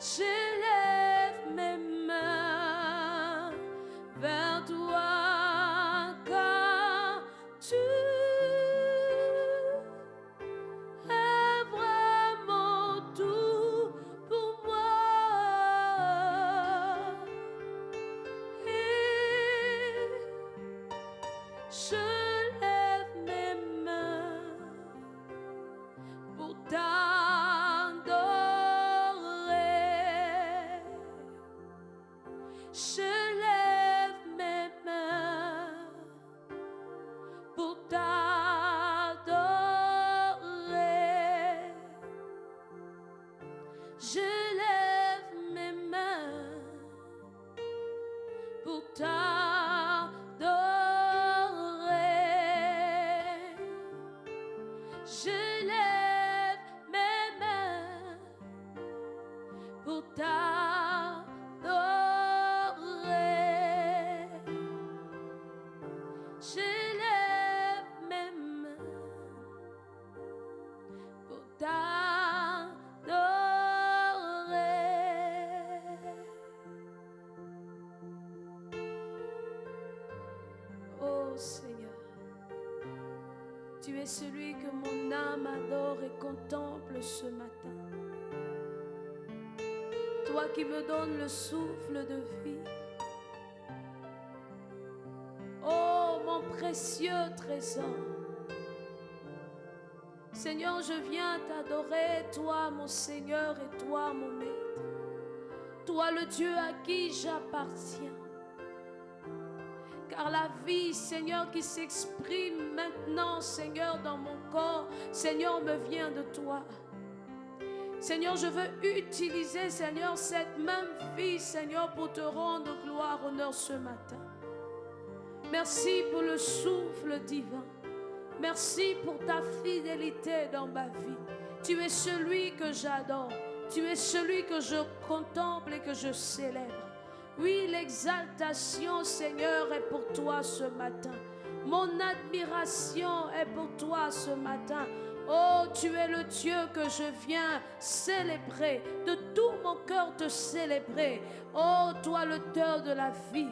j'élève mes mains vers toi, car tu es vraiment tout pour moi. Et je lève mes mains pour t'adorer. Je lève mes mains pour t'adorer. Je lève mes mains pour t'adorer. Je lève mes mains pour t'adorer. Je lève mes mains pour t'adorer. Oh Seigneur, tu es celui que mon âme adore et contemple ce matin. Toi qui me donnes le souffle de vie. Oh mon précieux trésor. Seigneur, je viens t'adorer, toi mon Seigneur et toi mon Maître. Toi le Dieu à qui j'appartiens. Car la vie, Seigneur, qui s'exprime maintenant, Seigneur, dans mon corps, Seigneur, me vient de toi. Seigneur, je veux utiliser, Seigneur, cette même vie, Seigneur, pour te rendre gloire, honneur ce matin. Merci pour le souffle divin. Merci pour ta fidélité dans ma vie. Tu es celui que j'adore. Tu es celui que je contemple et que je célèbre. Oui, l'exaltation, Seigneur, est pour toi ce matin. Mon admiration est pour toi ce matin. Oh, tu es le Dieu que je viens célébrer. De tout mon cœur te célébrer. Oh, toi l'auteur de la vie.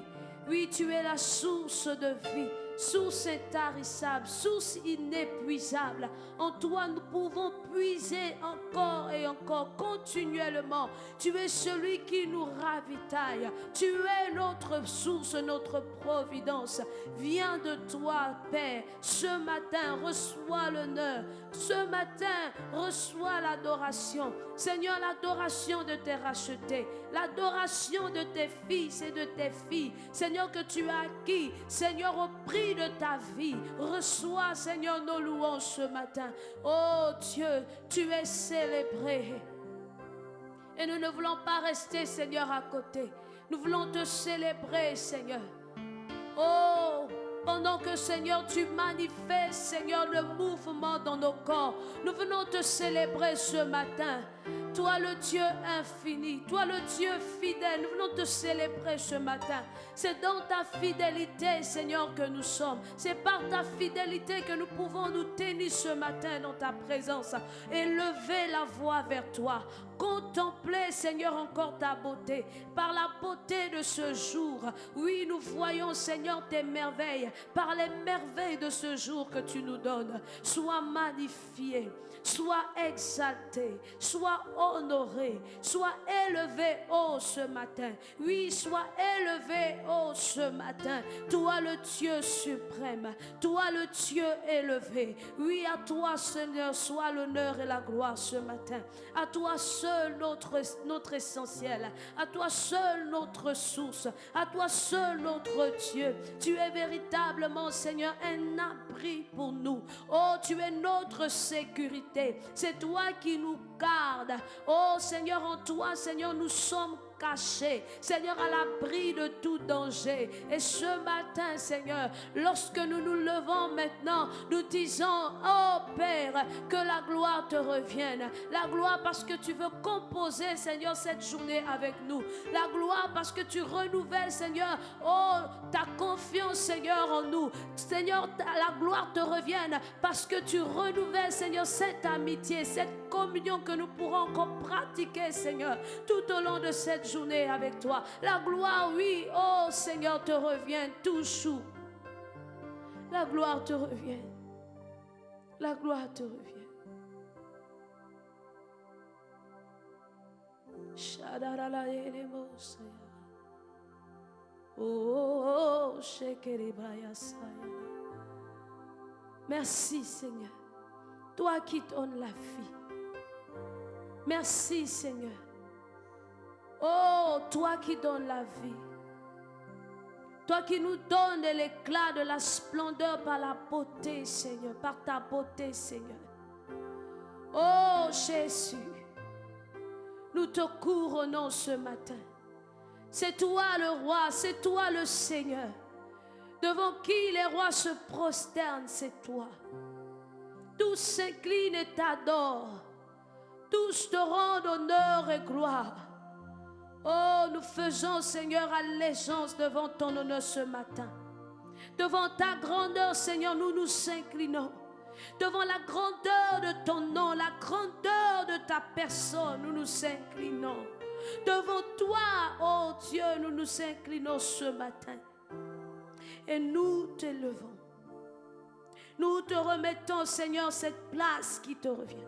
Oui, tu es la source de vie. Source intarissable, source inépuisable. En toi, nous pouvons puiser encore et encore, continuellement. Tu es celui qui nous ravitaille. Tu es notre source, notre providence. Viens de toi, Père. Ce matin, reçois l'honneur. Ce matin, reçois l'adoration. Seigneur, l'adoration de tes rachetés. L'adoration de tes fils et de tes filles. Seigneur, que tu as acquis. Seigneur, au prix de ta vie. Reçois, Seigneur, nos louanges ce matin. Oh Dieu, tu es célébré. Et nous ne voulons pas rester, Seigneur, à côté. Nous voulons te célébrer, Seigneur. Oh, pendant que, Seigneur, tu manifestes, Seigneur, le mouvement dans nos corps. Nous venons te célébrer ce matin. Toi le Dieu infini, toi le Dieu fidèle, nous venons te célébrer ce matin. C'est dans ta fidélité, Seigneur, que nous sommes. C'est par ta fidélité que nous pouvons nous tenir ce matin dans ta présence et lever la voix vers toi. Contempler, Seigneur, encore ta beauté. Par la beauté de ce jour, oui, nous voyons, Seigneur, tes merveilles. Par les merveilles de ce jour que tu nous donnes, sois magnifié, sois exalté, sois honoré, sois élevé, oh, ce matin. Oui, sois élevé, oh, ce matin. Toi, le Dieu suprême, toi, le Dieu élevé. Oui, à toi, Seigneur, soit l'honneur et la gloire ce matin. À toi seul notre essentiel. À toi seul notre source. À toi seul notre Dieu. Tu es véritablement, Seigneur, un abri pour nous. Oh, tu es notre sécurité. C'est toi qui nous gardes. Oh, Seigneur, en toi, Seigneur, nous sommes caché, Seigneur, à l'abri de tout danger. Et ce matin, Seigneur, lorsque nous nous levons maintenant, nous disons, oh Père, que la gloire te revienne. La gloire parce que tu veux composer, Seigneur, cette journée avec nous. La gloire parce que tu renouvelles, Seigneur, oh, ta confiance, Seigneur, en nous. Seigneur, la gloire te revienne parce que tu renouvelles, Seigneur, cette amitié, cette communion que nous pourrons encore pratiquer, Seigneur, tout au long de cette journée avec toi. La gloire, oui, oh Seigneur, te revient toujours. La gloire te revient. La gloire te revient. Oh, merci Seigneur, toi qui donnes la vie. Merci Seigneur. Oh, toi qui donnes la vie. Toi qui nous donnes l'éclat de la splendeur par la beauté, Seigneur, par ta beauté, Seigneur. Oh Jésus, nous te couronnons ce matin. C'est toi le roi, c'est toi le Seigneur. Devant qui les rois se prosternent, c'est toi. Tous s'inclinent et t'adorent. Tous te rendent honneur et gloire. Oh, nous faisons, Seigneur, allégeance devant ton honneur ce matin. Devant ta grandeur, Seigneur, nous nous inclinons. Devant la grandeur de ton nom, la grandeur de ta personne, nous nous inclinons. Devant toi, oh Dieu, nous nous inclinons ce matin. Et nous t'élevons. Nous te remettons, Seigneur, cette place qui te revient.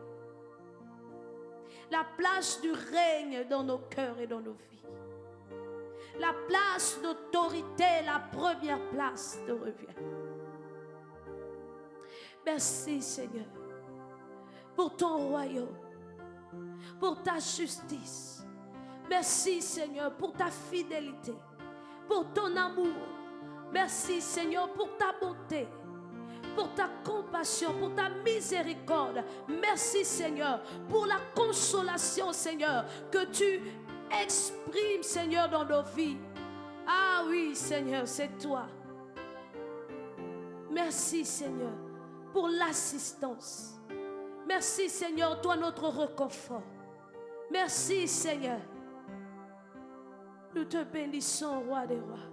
La place du règne dans nos cœurs et dans nos vies. La place d'autorité, la première place te revient. Merci Seigneur pour ton royaume, pour ta justice. Merci Seigneur pour ta fidélité, pour ton amour. Merci Seigneur pour ta bonté, pour ta compassion, pour ta miséricorde. Merci Seigneur pour la consolation, Seigneur, que tu exprimes, Seigneur, dans nos vies. Ah oui, Seigneur, c'est toi. Merci Seigneur pour l'assistance. Merci Seigneur, toi notre réconfort. Merci Seigneur. Nous te bénissons, roi des rois.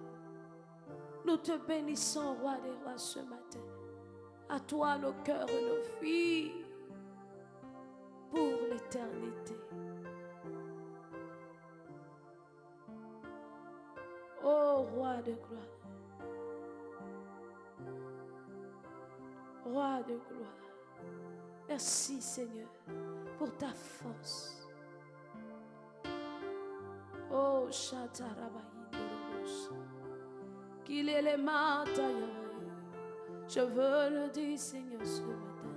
Nous te bénissons, roi des rois, ce matin. À toi nos cœurs et nos vies pour l'éternité. Ô roi de gloire, roi de gloire, merci Seigneur pour ta force. Oh Chatarabaïndorobos, qu'il est les matins. Je veux le dire, Seigneur, ce matin.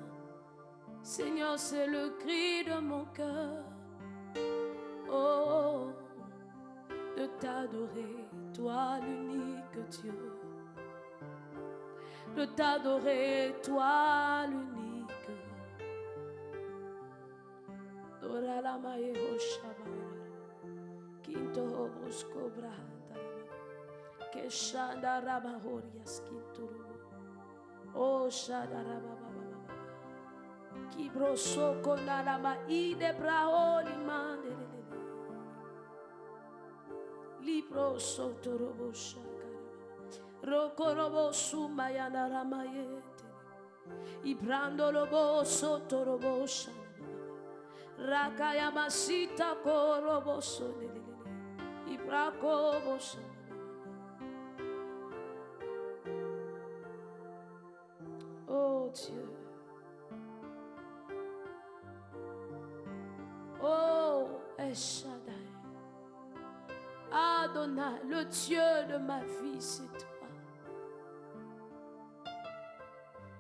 Seigneur, c'est le cri de mon cœur. Oh, de t'adorer, toi l'unique Dieu. De t'adorer, toi l'unique. Dora la maye ho shabara. Kinto bosko brahata. Keshanda rabahorias kinturu. Oh shadarababa. Kibroso konalama ide braholi mandelele. Libro sotorobo shakara. Rokorobo sumayana ramayete. Ibrando lobo sotorobo shakara. Rakayamasita korobo sonelele. Ibrakobo shakara. Oh Dieu. Oh El Shaddai. Adonai, le Dieu de ma vie, c'est toi.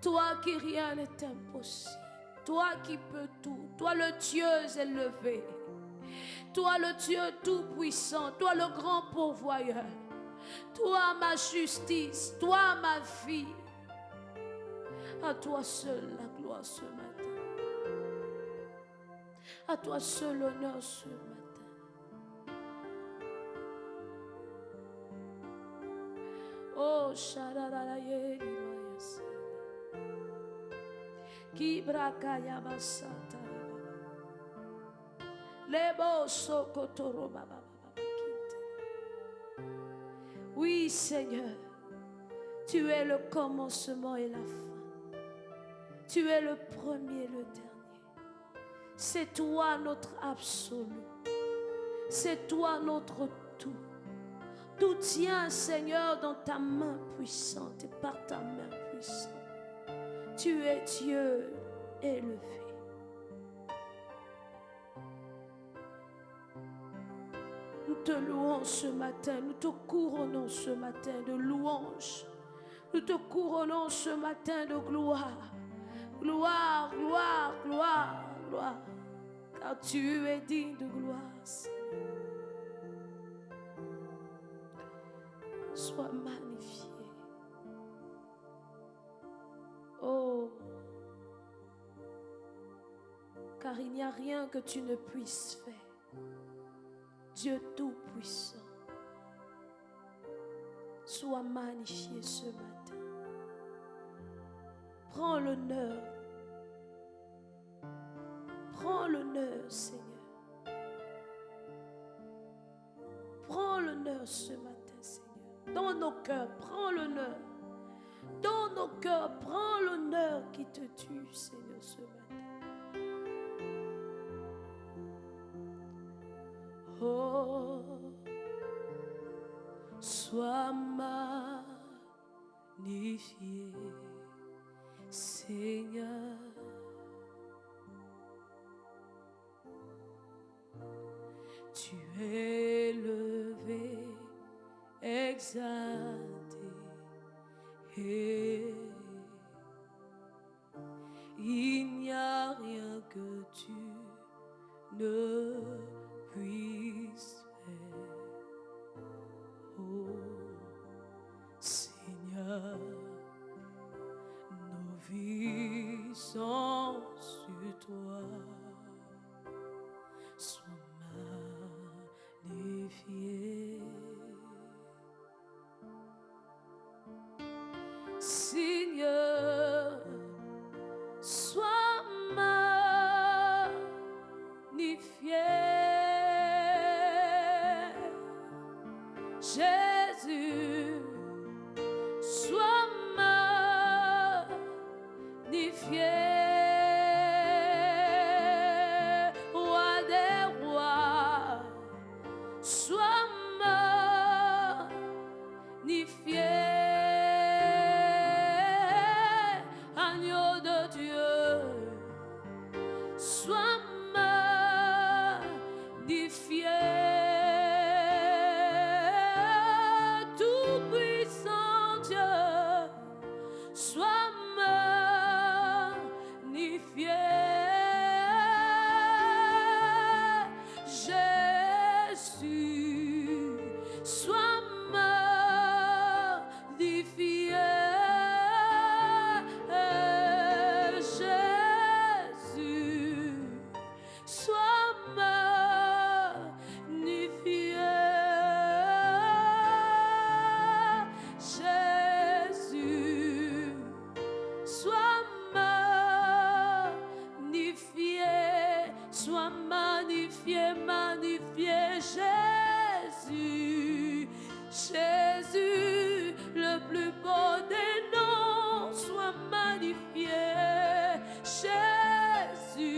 Toi qui rien n'est impossible. Toi qui peux tout. Toi le Dieu élevé. Toi le Dieu tout-puissant. Toi le grand pourvoyeur. Toi ma justice. Toi ma vie. À toi seul la gloire ce matin. À toi seul l'honneur ce matin. Oh, Shararayeli Mayas. Kibrakaya Basata. Lebo Sokotoro Baba. Oui, Seigneur, tu es le commencement et la fin. Tu es le premier et le dernier. C'est toi notre absolu. C'est toi notre tout. Tout tient, Seigneur, dans ta main puissante et par ta main puissante. Tu es Dieu élevé. Nous te louons ce matin, nous te couronnons ce matin de louange. Nous te couronnons ce matin de gloire. Gloire, gloire, gloire, gloire. Car tu es digne de gloire, Seigneur. Sois magnifié. Oh, car il n'y a rien que tu ne puisses faire. Dieu Tout-Puissant, sois magnifié ce matin. Prends l'honneur. Prends l'honneur, Seigneur. Prends l'honneur ce matin, Seigneur. Dans nos cœurs, prends l'honneur. Dans nos cœurs, prends l'honneur qui te tue, Seigneur, ce matin. Oh, sois magnifié, Seigneur. Tu es élevé, exalté, et il n'y a rien que tu ne puisses faire. Oh Seigneur, nos vies sont sur toi. Sois magnifié. Seigneur, sois magnifié. Jésus, sois magnifié. Roi des rois, sois magnifié. Agneau de Dieu, sois magnifié. Tout-puissant Dieu, sois magnifié. Jésus, sois magnifié. Jésus, sois magnifié. Jésus, sois magnifié. Sois magnifié, magnifié. Jésus, Jésus, le plus beau des noms, sois magnifié. Jésus,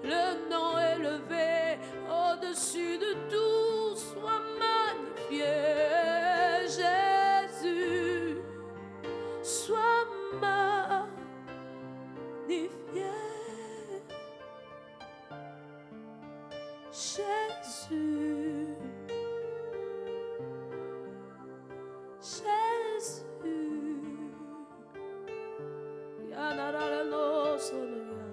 le nom élevé au-dessus de tout, sois magnifié. Jésus, sois magnifié. Jésus, Jésus, Yanarano Sonia,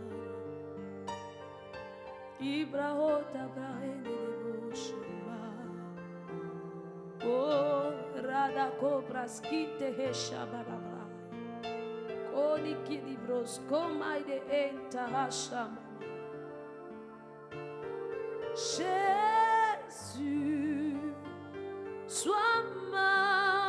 Ibrahota Brahene Boshua, Oh Radako Braskite Heshababa, Koniki Libros, Komaide Enta Hasham. Jésus, sois magnifié.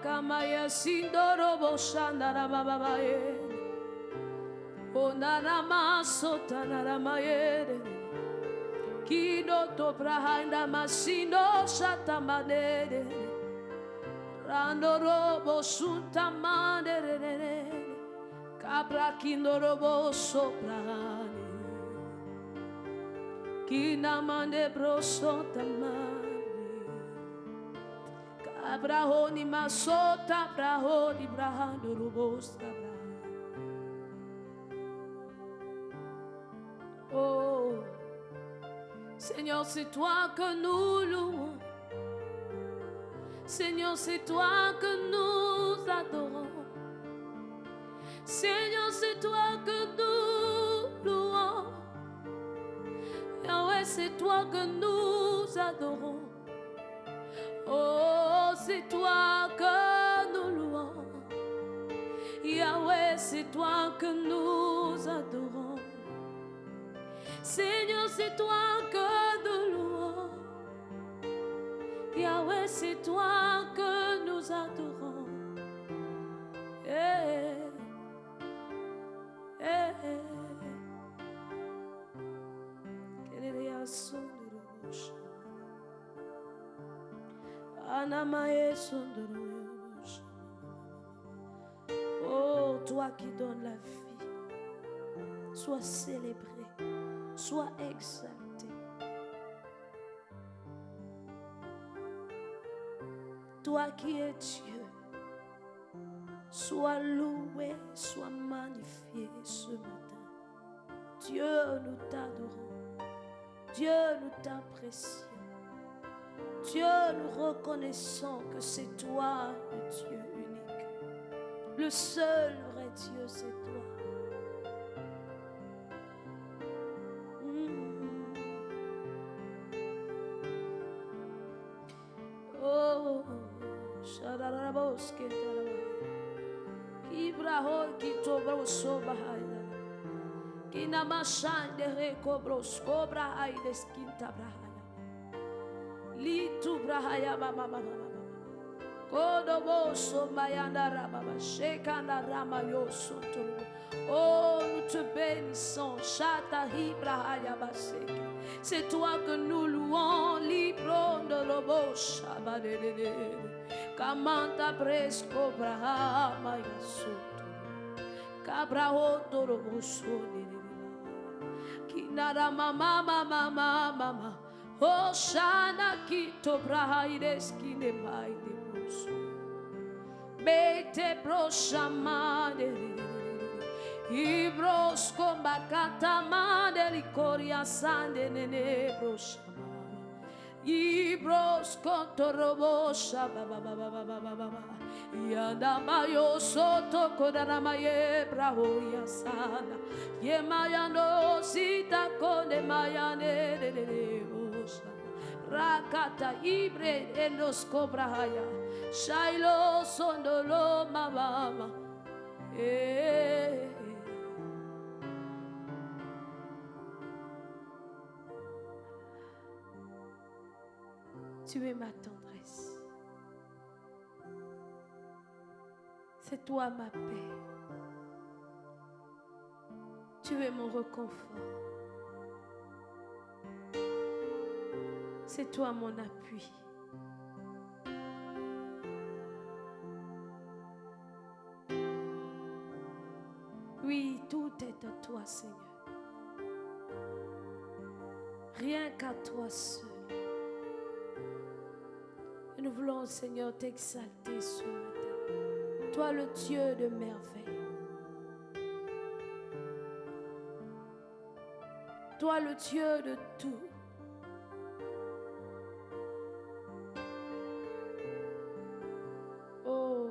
kamaya sindoro boshandara babaye. Onarama sotana mayere. Kido to brahanda masindo shatamanere. Rando robo suntamanere. Cabra kindorobo soprane. Kina mande broso tamane. Cabra honi masota brahoni brahando robos cabra. Oh, Seigneur, c'est toi que nous louons. Seigneur, c'est toi que nous adorons. Seigneur, c'est toi que nous louons. Yahweh, c'est toi que nous adorons. Oh, c'est toi que nous louons. Yahweh, c'est toi que nous adorons. Seigneur, c'est toi que nous louons. Yahweh, c'est toi que nous adorons. Eh, eh, eh. Quelle est la son de l'ouche? Anamae son de l'ouche. Oh, toi qui donnes la vie, sois célébré, sois exalté. Toi qui es Dieu, sois loué, sois magnifié ce matin. Dieu, nous t'adorons. Dieu, nous t'apprécions. Dieu, nous reconnaissons que c'est toi le Dieu unique. Le seul vrai Dieu, c'est toi. Oh, Shadarabos Kibraho Kitobroso Bahaya Kinamashan de Recobros Cobra Aides Quinta Brahaya Litu Brahaya Mama Kodoboso Mayanda Rababa Shekanda Ramayoso. Oh, nous te bénissons. Chata Hibrahaya Baseke. C'est toi que nous louons. Libron de lobo Shabadede. Kamanta Presco Brahama Yasoto. Cabraho Toroboso. Kinara Mama Mama Mama. Oh, Shana Kito Brahaides Kinemai de Broso. Bete Broshamade. Ibros kombakata mandeli koria sande nene broshama. Ibros kontorobo shaba baba baba baba baba. Yanda mayo soto kodana maye brahoria sana. Ye mayando sita kone mayane nene osha. Rakata ibre enos kobrahaya. Shailo sondolo mama. Eh. Tu es ma tendresse. C'est toi ma paix. Tu es mon réconfort. C'est toi mon appui. Oui, tout est à toi, Seigneur. Rien qu'à toi seul. Et nous voulons, Seigneur, t'exalter ce matin. Toi, le Dieu de merveille. Toi, le Dieu de tout. Oh,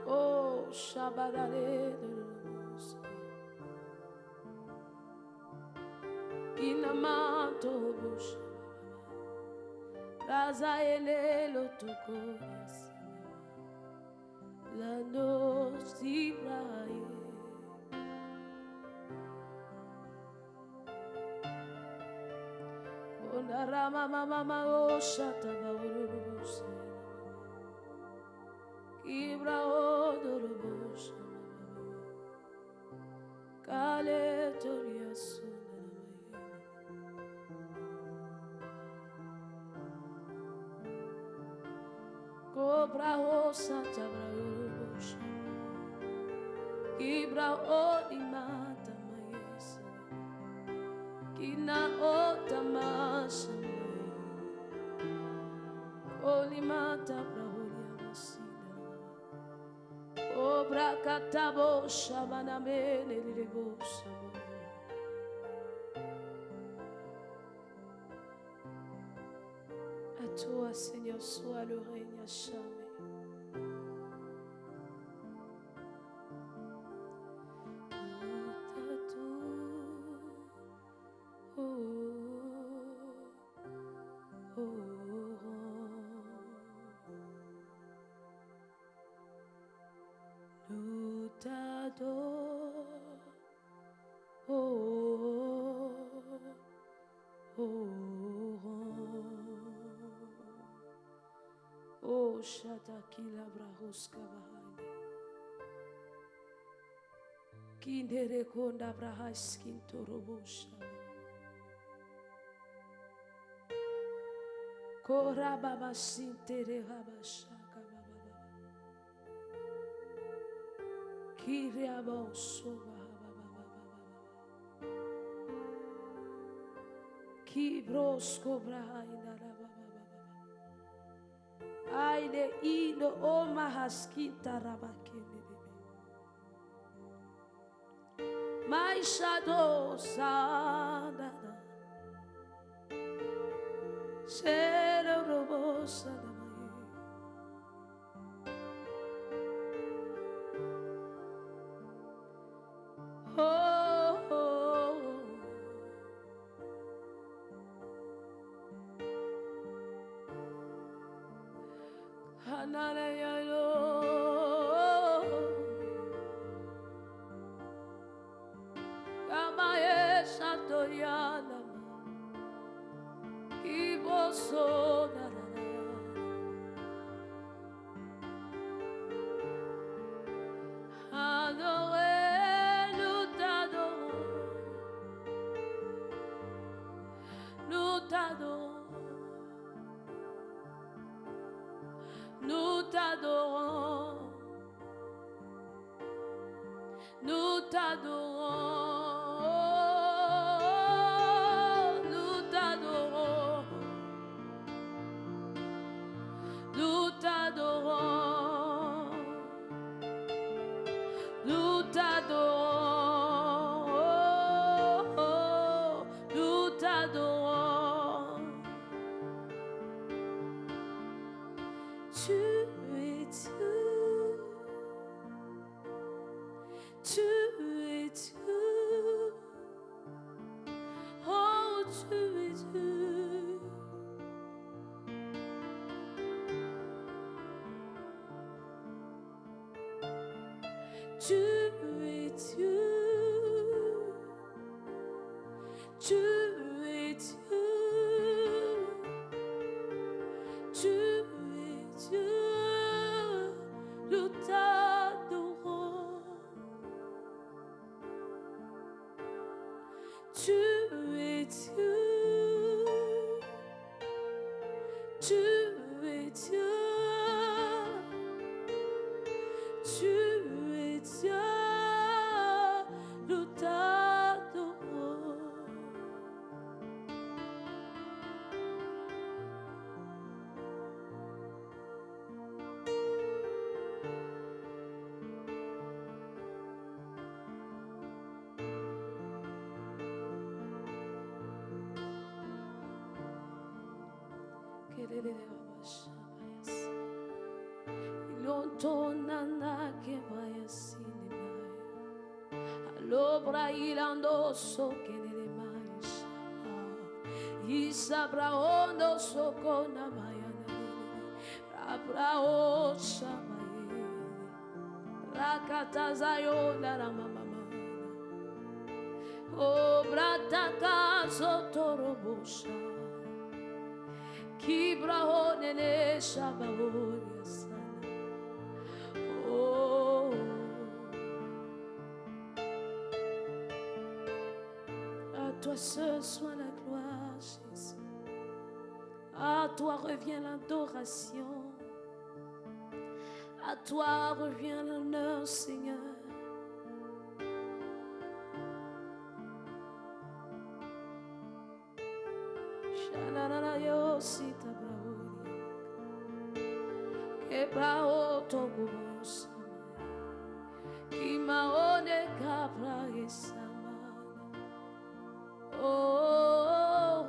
oh, Shabadale de l'Os. Inamato Bush. Razaele Lotokorias. La noci braille. Rama mama oshata baurubus. Ibra odorubus. Kale toriasu. Cobra oshata baurubus. Ibra odimata maesa. Kina otamasa. Olimata braholia basida. Obra katabo shabanamene lirebosa. À toi, Seigneur, soit le règne à jamais. Nous t'adorons, oh Shatakila Brahoska Bahani, Kindere Konda Brahaskin Torobosha, Kora Baba Sintere Habashaka Baba, Kiriabo Soba Baba, Kibrosko Brahaina Baba. Aide ino oma haskinta rabakene. My shadow sada. Sero robo sada. Oh, oh. Hanarayalo Kamae Satoriana Iboso Narana Adore Lutado Lutado Nous t'adorons, nous t'adorons, nous t'adorons, nous t'adorons, nous t'adorons, nous t'adorons. Tu es Dieu, tu es Dieu, oh tu es Dieu. Tu es Dieu, tu es Dieu, tu es Dieu, nous t'adorons. Tu es Dieu, tu es Dieu, tu es Dieu, nous t'adorons. Ilontonana que vaya sin Alobra ilando so que le mais Isabra ondo so kona mayana Rabra o shamaye Rakata zayona ramamama O brataka sotorobosha Nene Shabaoria Sana. Oh, à toi seul soit la gloire, Jésus. À toi revient l'adoration. À toi revient l'honneur, Seigneur. Shanana yo sita brauri. Que bao tobo sama. Ki maone kapra esama. Oh.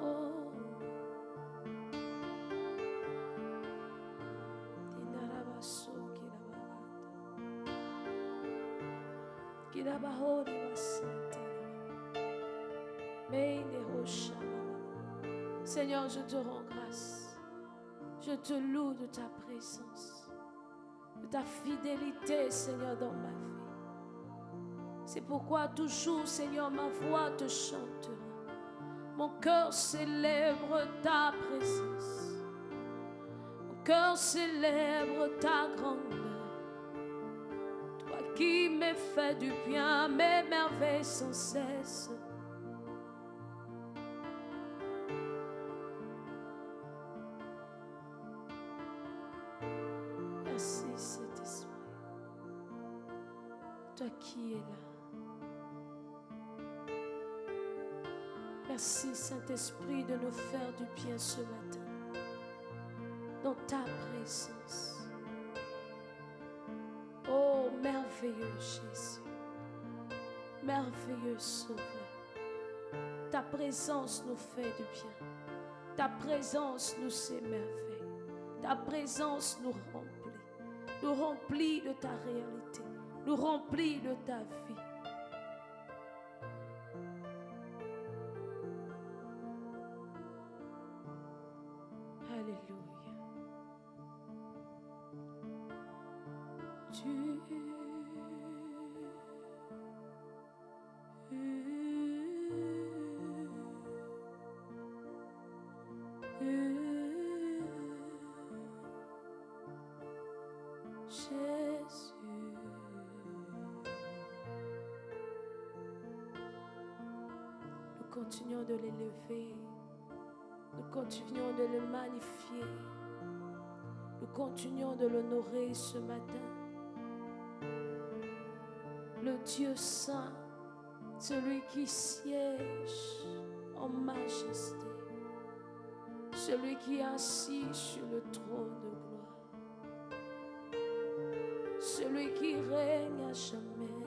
Dinarabaso kirabagata. Kirabahori basante. Meine hoshama. Seigneur, je te rends grâce. Je te loue de ta présence, de ta fidélité, Seigneur, dans ma vie. C'est pourquoi toujours, Seigneur, ma voix te chantera. Mon cœur célèbre ta présence. Mon cœur célèbre ta grandeur. Toi qui m'as fait du bien, mes merveilles sans cesse. Merci, Saint-Esprit. Toi qui es là. Merci, Saint-Esprit, de nous faire du bien ce matin. Dans ta présence. Oh, merveilleux Jésus. Merveilleux Sauveur. Ta présence nous fait du bien. Ta présence nous émerveille. Ta présence nous remplit. Nous remplit de ta réalité. Nous remplit de ta vie. Alléluia. Jésus. Nous continuons de l'élever. Nous continuons de le magnifier. Nous continuons de l'honorer ce matin. Le Dieu saint, celui qui siège en majesté, celui qui est assis sur le trône de gloire, celui qui règne à jamais.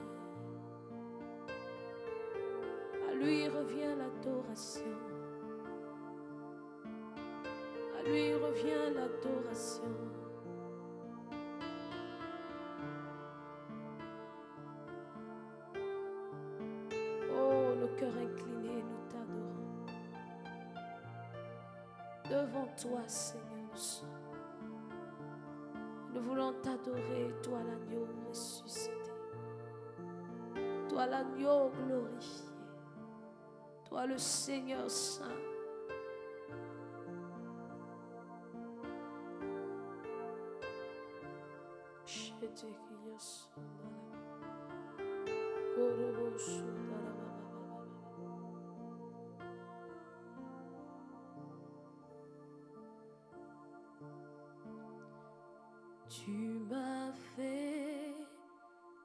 À lui revient l'adoration. À lui revient l'adoration. Oh, le cœur incliné, nous t'adorons. Devant toi, Seigneur, nous sommes. Nous voulons t'adorer, toi l'agneau ressuscité, toi l'agneau glorifié, toi le Seigneur saint. Tu m'as fait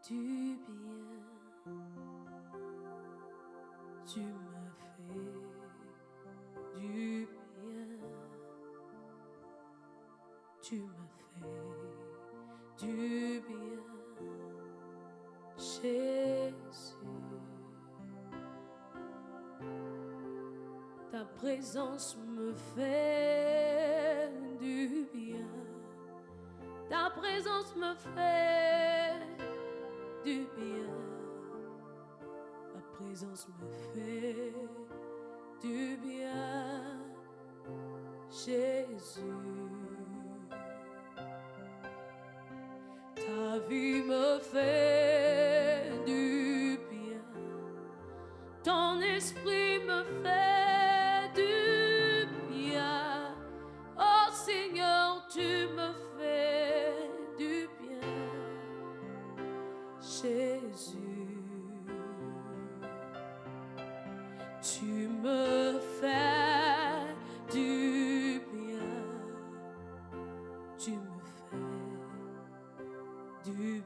du bien, tu m'as fait du bien, tu m'as fait du bien, Jésus. Ta présence me fait du bien. Ta présence me fait du bien. Ta présence me fait du bien, Jésus. Ta vie me fait du bien. Ton esprit me fait du bien. Oh Seigneur, tu me fais du bien,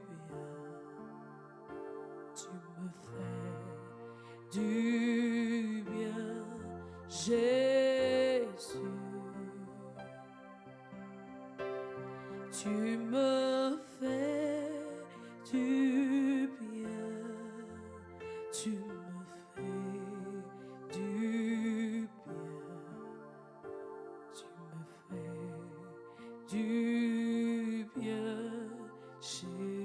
tu me fais du bien, Jésus. Tu me fais du bien, tu me fais du bien, tu me fais du bien, Jésus.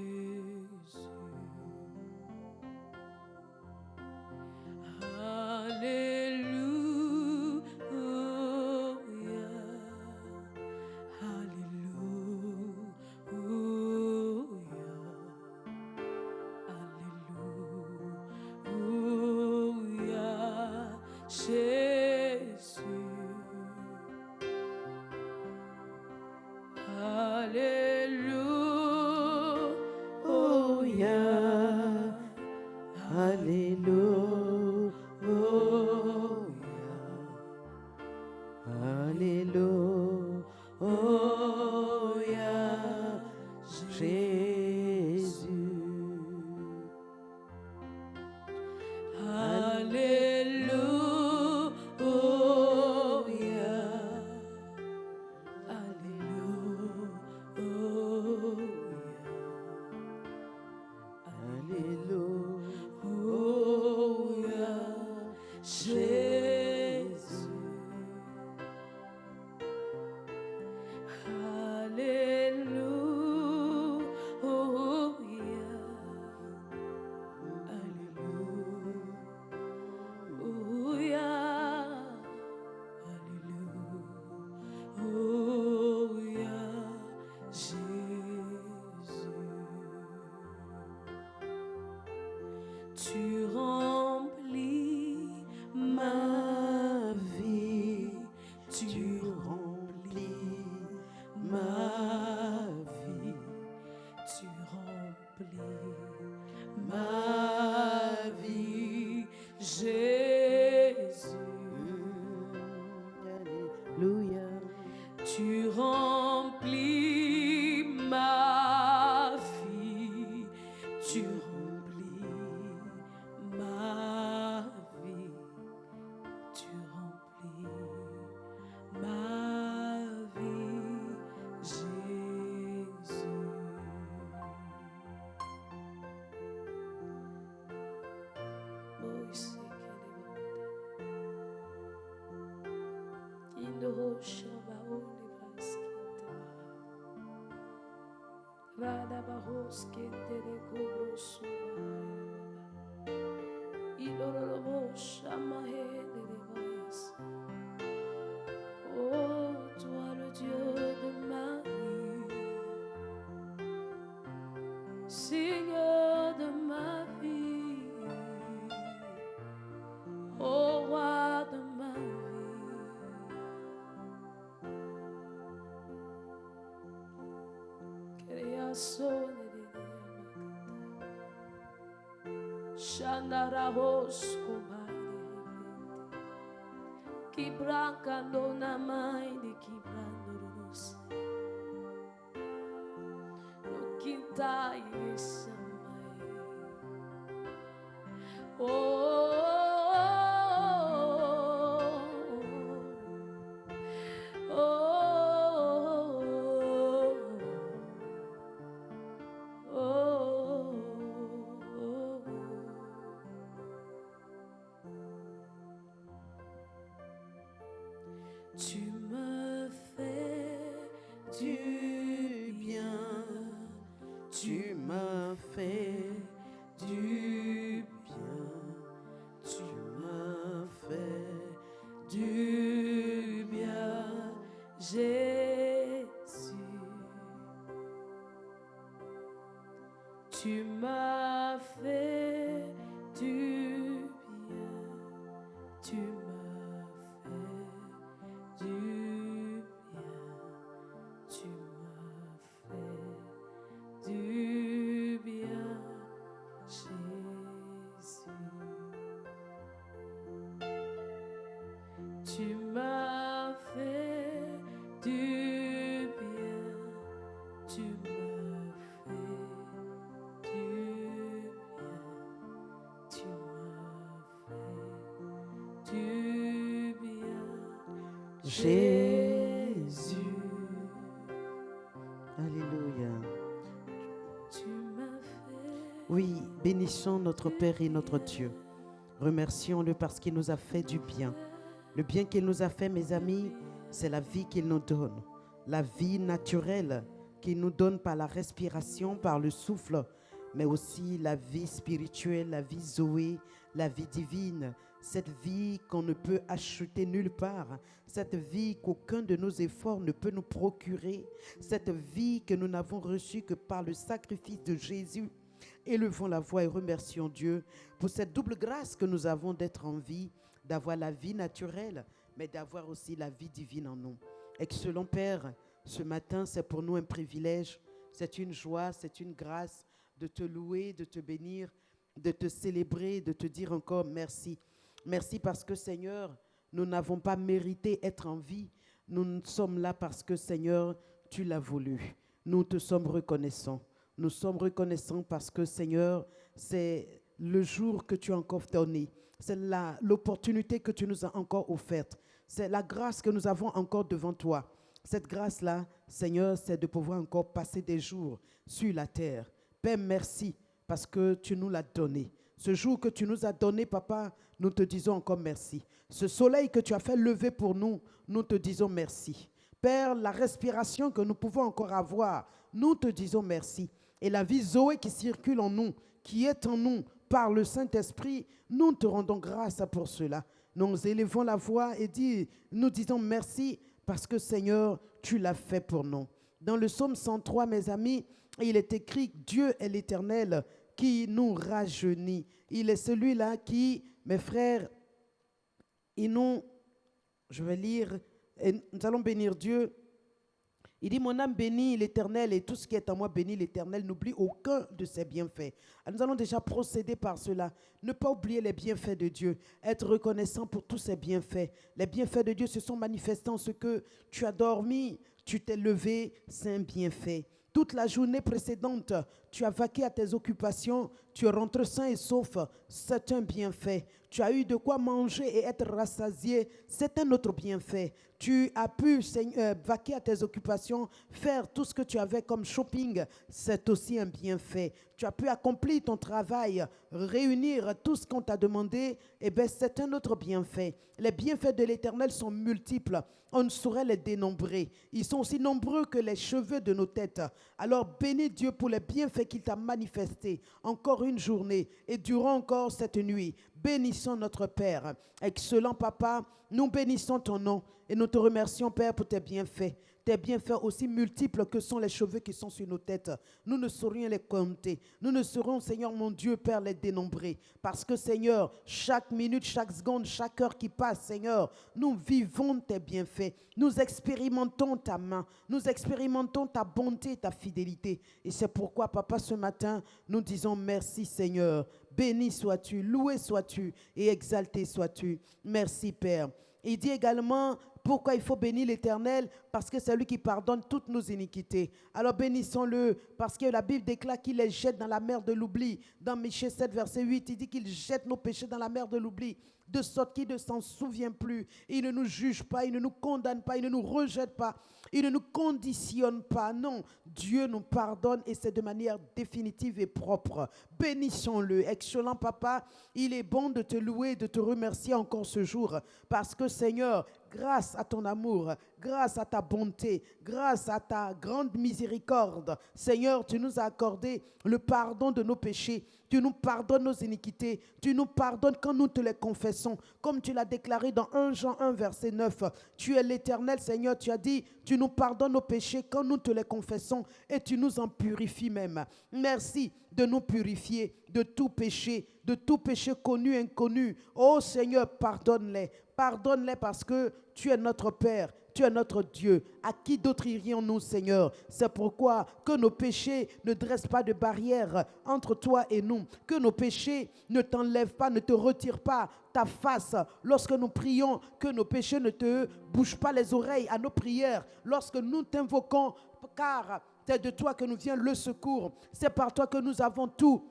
Tu remplis ma vie, tu remplis ma vie, tu remplis ma vie, Jésus. Alléluia. Tu remplis ma vie, tu ma vie, tu remplis ma vie, Jésus. Oh, toi le Dieu de ma vie, Seigneur de ma vie, oh roi de ma vie. Shandarabos Kibraka dona mai de kibrandoros no kintai samai. Tu me fais du bien, tu me fais du bien, tu me fais du bien, Jésus. Tu m'as fait du bien, tu m'as fait du bien, tu m'as fait du bien, Jésus. Tu m'as fait du bien, Jésus. Alléluia. Tu m'as fait. Oui, bénissons notre Père et notre Dieu. Remercions-le parce qu'il nous a fait du bien. Le bien qu'il nous a fait, mes amis, c'est la vie qu'il nous donne. La vie naturelle qu'il nous donne par la respiration, par le souffle, mais aussi la vie spirituelle, la vie Zoé, la vie divine. Cette vie qu'on ne peut acheter nulle part. Cette vie qu'aucun de nos efforts ne peut nous procurer. Cette vie que nous n'avons reçue que par le sacrifice de Jésus. Élevons la voix et remercions Dieu pour cette double grâce que nous avons d'être en vie, d'avoir la vie naturelle, mais d'avoir aussi la vie divine en nous. Excellent Père, ce matin, c'est pour nous un privilège, c'est une joie, c'est une grâce de te louer, de te bénir, de te célébrer, de te dire encore merci. Merci parce que Seigneur, nous n'avons pas mérité être en vie. Nous sommes là parce que Seigneur, tu l'as voulu. Nous te sommes reconnaissants. Nous sommes reconnaissants parce que Seigneur, c'est le jour que tu as encore donné. C'est l'opportunité que tu nous as encore offerte. C'est la grâce que nous avons encore devant toi. Cette grâce-là, Seigneur, c'est de pouvoir encore passer des jours sur la terre. Père, merci parce que tu nous l'as donné. Ce jour que tu nous as donné, Papa, nous te disons encore merci. Ce soleil que tu as fait lever pour nous, nous te disons merci. Père, la respiration que nous pouvons encore avoir, nous te disons merci. Et la vie Zoé qui circule en nous, qui est en nous par le Saint-Esprit, nous te rendons grâce pour cela. Nous élevons la voix et nous disons merci parce que Seigneur, tu l'as fait pour nous. Dans le psaume 103, mes amis, il est écrit « Dieu est l'Éternel qui nous rajeunit ». Il est celui-là qui, mes frères, je vais lire, et nous allons bénir Dieu. Il dit, mon âme bénit l'Éternel et tout ce qui est en moi bénit l'Éternel, n'oublie aucun de ses bienfaits. Alors, nous allons déjà procéder par cela. Ne pas oublier les bienfaits de Dieu, être reconnaissant pour tous ses bienfaits. Les bienfaits de Dieu se sont manifestés en ce que tu as dormi, tu t'es levé, c'est un bienfait. Toute la journée précédente, tu as vaqué à tes occupations, tu es rentré sain et sauf, c'est un bienfait. Tu as eu de quoi manger et être rassasié, c'est un autre bienfait. Tu as pu vaquer à tes occupations, faire tout ce que tu avais comme shopping, c'est aussi un bienfait. Tu as pu accomplir ton travail, réunir tout ce qu'on t'a demandé, c'est un autre bienfait. Les bienfaits de l'Éternel sont multiples, on ne saurait les dénombrer. Ils sont aussi nombreux que les cheveux de nos têtes. Alors bénis Dieu pour les bienfaits qu'il t'a manifestés encore une journée et durant encore cette nuit. Bénissons notre Père. Excellent Papa, nous bénissons ton nom et nous te remercions Père pour tes bienfaits. Tes bienfaits aussi multiples que sont les cheveux qui sont sur nos têtes. Nous ne saurions les compter. Nous ne saurions, Seigneur mon Dieu, Père, les dénombrer. Parce que, Seigneur, chaque minute, chaque seconde, chaque heure qui passe, Seigneur, nous vivons tes bienfaits. Nous expérimentons ta main. Nous expérimentons ta bonté, ta fidélité. Et c'est pourquoi, Papa, ce matin, nous disons merci, Seigneur. Béni sois-tu, loué sois-tu et exalté sois-tu. Merci, Père. Il dit également, pourquoi il faut bénir l'Éternel? Parce que c'est lui qui pardonne toutes nos iniquités. Alors bénissons-le, parce que la Bible déclare qu'il les jette dans la mer de l'oubli. Dans Michée 7, verset 8, il dit qu'il jette nos péchés dans la mer de l'oubli, de sorte qu'il ne s'en souvient plus. Il ne nous juge pas, il ne nous condamne pas, il ne nous rejette pas, il ne nous conditionne pas. Non, Dieu nous pardonne et c'est de manière définitive et propre. Bénissons-le. Excellent Papa, il est bon de te louer, de te remercier encore ce jour, parce que Seigneur, grâce à ton amour, grâce à ta bonté, grâce à ta grande miséricorde, Seigneur, tu nous as accordé le pardon de nos péchés. Tu nous pardonnes nos iniquités. Tu nous pardonnes quand nous te les confessons. Comme tu l'as déclaré dans 1 Jean 1, verset 9. Tu es l'Éternel, Seigneur. Tu as dit, tu nous pardonnes nos péchés quand nous te les confessons et tu nous en purifies même. Merci de nous purifier de tout péché connu, inconnu. Oh Seigneur, pardonne-les. Pardonne-les parce que tu es notre Père. Tu es notre Dieu. À qui d'autre irions-nous, Seigneur? C'est pourquoi que nos péchés ne dressent pas de barrière entre toi et nous. Que nos péchés ne t'enlèvent pas, ne te retirent pas ta face lorsque nous prions. Que nos péchés ne te bouchent pas les oreilles à nos prières. Lorsque nous t'invoquons, car c'est de toi que nous vient le secours. C'est par toi que nous avons tout.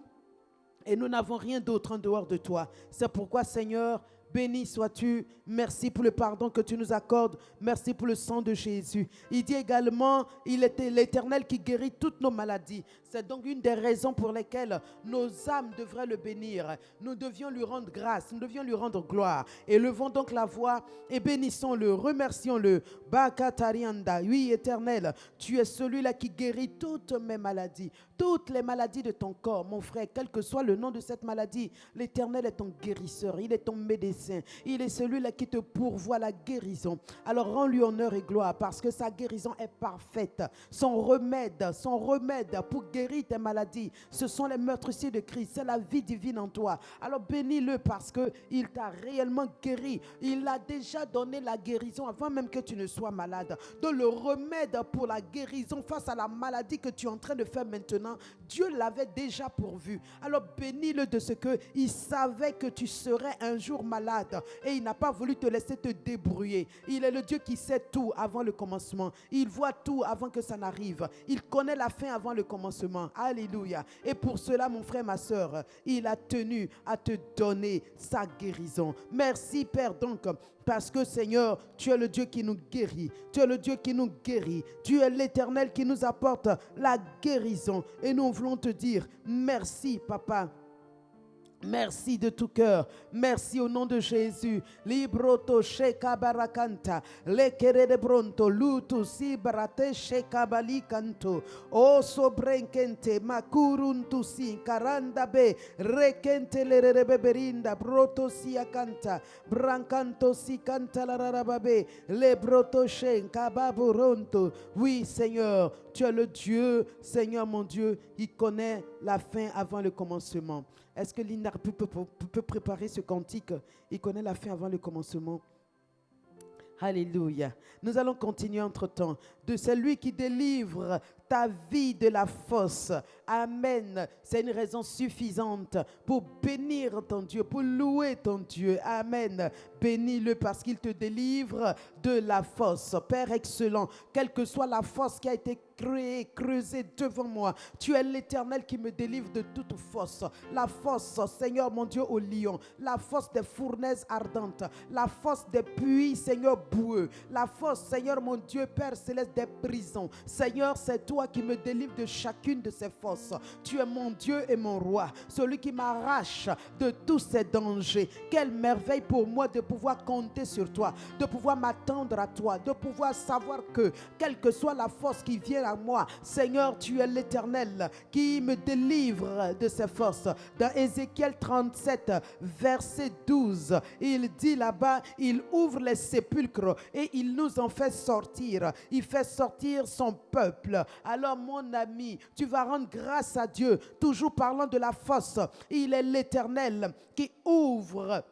Et nous n'avons rien d'autre en dehors de toi. C'est pourquoi, Seigneur, Béni sois-tu. Merci pour le pardon que tu nous accordes. Merci pour le sang de Jésus. Il dit également, il était l'Éternel qui guérit toutes nos maladies. C'est donc une des raisons pour lesquelles nos âmes devraient le bénir. Nous devions lui rendre grâce, nous devions lui rendre gloire. Élevons donc la voix et bénissons-le, remercions-le. Bakatarianda, oui Éternel, tu es celui-là qui guérit toutes mes maladies, toutes les maladies de ton corps, mon frère, quel que soit le nom de cette maladie. L'Éternel est ton guérisseur, il est ton médecin, il est celui-là qui te pourvoit la guérison. Alors rends-lui honneur et gloire parce que sa guérison est parfaite. Son remède pour guérir tes maladies, ce sont les meurtrissures de Christ, c'est la vie divine en toi. Alors bénis-le parce qu'il t'a réellement guéri. Il a déjà donné la guérison avant même que tu ne sois malade. Donc le remède pour la guérison face à la maladie que tu es en train de faire maintenant, Dieu l'avait déjà pourvu. Alors bénis-le de ce qu'il savait que tu serais un jour malade et il n'a pas voulu te laisser te débrouiller. Il est le Dieu qui sait tout avant le commencement. Il voit tout avant que ça n'arrive. Il connaît la fin avant le commencement. Alléluia. Et pour cela, mon frère, ma soeur, il a tenu à te donner sa guérison. Merci, Père, donc, parce que, Seigneur, tu es le Dieu qui nous guérit. Tu es le Dieu qui nous guérit. Tu es l'Éternel qui nous apporte la guérison. Et nous voulons te dire merci, Papa. Merci de tout cœur. Merci au nom de Jésus. Libroto sheka barakanta. Lekere de bronto. Lutu si barate sheka balikanto. O sobrenkente. Makuruntu si. Karanda be. Rekente le rebeberinda. Broto si akanta. Brancanto si canta la rarababe. Le broto shen kababuronto. Oui, Seigneur. Tu es le Dieu, Seigneur mon Dieu, il connaît la fin avant le commencement. Est-ce que Linda peut préparer ce cantique? Il connaît la fin avant le commencement. Alléluia. Nous allons continuer entre-temps. De celui qui délivre ta vie de la fosse. Amen. C'est une raison suffisante pour bénir ton Dieu, pour louer ton Dieu. Amen. Bénis-le parce qu'il te délivre de la fosse. Père excellent, quelle que soit la fosse qui a été creusée devant moi, tu es l'Éternel qui me délivre de toute fosse. La fosse, Seigneur mon Dieu, au lion. La fosse des fournaises ardentes. La fosse des puits, Seigneur, boueux. La fosse, Seigneur mon Dieu, Père céleste, des prisons. Seigneur, c'est toi qui me délivre de chacune de ces fosses. Tu es mon Dieu et mon roi, celui qui m'arrache de tous ces dangers. Quelle merveille pour moi de pouvoir compter sur toi, de pouvoir m'attendre à toi, de pouvoir savoir que, quelle que soit la force qui vient à moi, Seigneur, tu es l'Éternel qui me délivre de ces forces. Dans Ézéchiel 37, verset 12, il dit là-bas, il ouvre les sépulcres et il nous en fait sortir. Il fait sortir son peuple. Alors mon ami, tu vas rendre grâce à Dieu, toujours parlant de la fosse. Il est l'Éternel qui ouvre.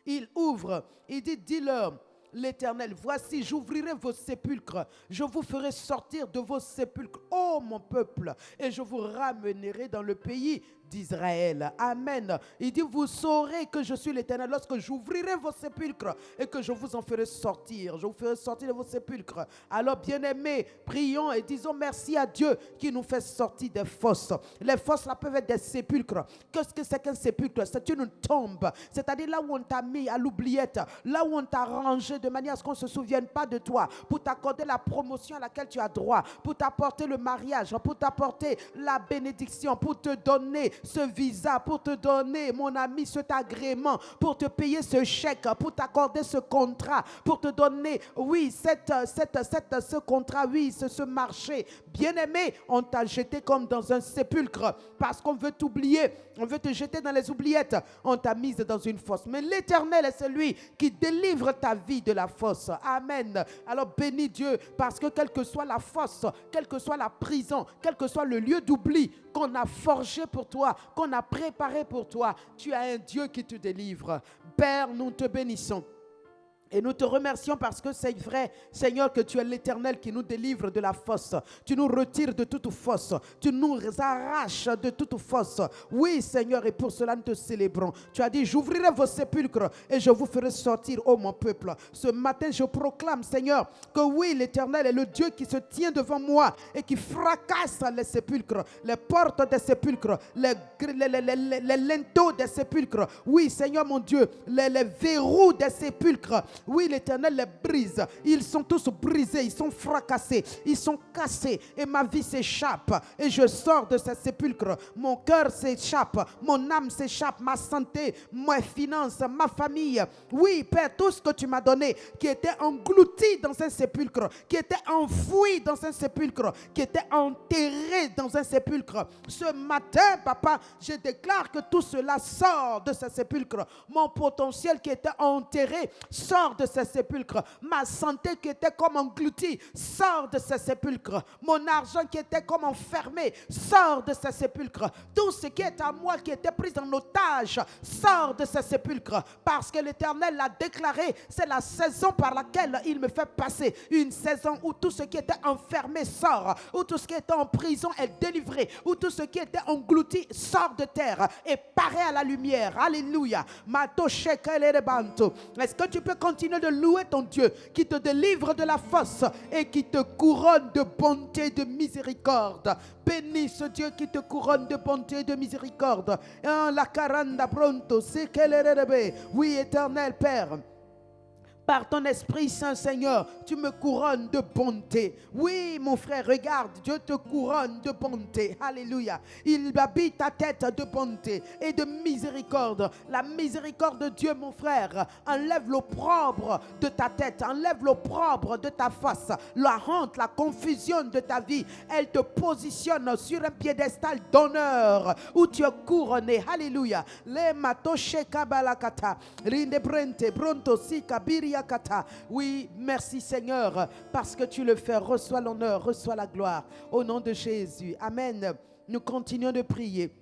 Il ouvre. Il dit, dis-leur, l'Éternel, voici, j'ouvrirai vos sépulcres. Je vous ferai sortir de vos sépulcres, ô mon peuple, et je vous ramènerai dans le pays d'Israël. Amen. Il dit, vous saurez que je suis l'Éternel lorsque j'ouvrirai vos sépulcres et que je vous en ferai sortir. Je vous ferai sortir de vos sépulcres. Alors, bien-aimés, prions et disons merci à Dieu qui nous fait sortir des fosses. Les fosses là peuvent être des sépulcres. Qu'est-ce que c'est qu'un sépulcre? C'est une tombe. C'est-à-dire là où on t'a mis à l'oubliette, là où on t'a rangé de manière à ce qu'on ne se souvienne pas de toi, pour t'accorder la promotion à laquelle tu as droit, pour t'apporter le mariage, pour t'apporter la bénédiction, pour te donner ce visa, pour te donner, mon ami, cet agrément, pour te payer ce chèque, pour t'accorder ce contrat, pour te donner, oui, ce contrat, oui, ce marché. Bien-aimé, on t'a jeté comme dans un sépulcre parce qu'on veut t'oublier, on veut te jeter dans les oubliettes. On t'a mise dans une fosse. Mais l'Éternel est celui qui délivre ta vie de la fosse. Amen. Alors bénis Dieu parce que quelle que soit la fosse, quelle que soit la prison, quel que soit le lieu d'oubli qu'on a forgé pour toi, qu'on a préparé pour toi, tu as un Dieu qui te délivre. Père, nous te bénissons. Et nous te remercions parce que c'est vrai, Seigneur, que tu es l'Éternel qui nous délivre de la fosse. Tu nous retires de toute fosse. Tu nous arraches de toute fosse. Oui, Seigneur, et pour cela nous te célébrons. Tu as dit, j'ouvrirai vos sépulcres et je vous ferai sortir, ô mon peuple. Ce matin, je proclame, Seigneur, que oui, l'Éternel est le Dieu qui se tient devant moi et qui fracasse les sépulcres, les portes des sépulcres, les linteaux des sépulcres. Oui, Seigneur mon Dieu, les verrous des sépulcres. Oui, l'Éternel les brise. Ils sont tous brisés, ils sont fracassés, ils sont cassés. Et ma vie s'échappe. Et je sors de ces sépulcres. Mon cœur s'échappe, mon âme s'échappe, ma santé, mes finances, ma famille. Oui, Père, tout ce que tu m'as donné, qui était englouti dans un sépulcre, qui était enfoui dans un sépulcre, qui était enterré dans un sépulcre. Ce matin, Papa, je déclare que tout cela sort de ce sépulcre. Mon potentiel qui était enterré sort de ce sépulcre. Ma santé qui était comme engloutie sort de ce sépulcre. Mon argent qui était comme enfermé sort de ce sépulcre. Tout ce qui est à moi qui était pris en otage sort de ce sépulcre. Parce que l'Éternel l'a déclaré, c'est la saison par laquelle il me fait passer. Une saison où tout ce qui était enfermé sort, où tout ce qui était en prison est délivré, où tout ce qui était englouti sort de terre et paraît à la lumière. Alléluia. Est-ce que tu peux continuer de louer ton Dieu qui te délivre de la fosse et qui te couronne de bonté et de miséricorde? Bénis ce Dieu qui te couronne de bonté et de miséricorde. La caranda pronto, c'est qu'elle est. Oui, éternel Père, par ton Esprit Saint, Seigneur, tu me couronnes de bonté. Oui, mon frère, regarde, Dieu te couronne de bonté. Alléluia. Il habite ta tête de bonté et de miséricorde. La miséricorde de Dieu, mon frère, enlève l'opprobre de ta tête, enlève l'opprobre de ta face, la honte, la confusion de ta vie. Elle te positionne sur un piédestal d'honneur où tu es couronné. Alléluia. Le matoshe kabalakata, rinde brente, bronto si kabiri. Oui, merci Seigneur, parce que tu le fais. Reçois l'honneur, reçois la gloire. Au nom de Jésus. Amen. Nous continuons de prier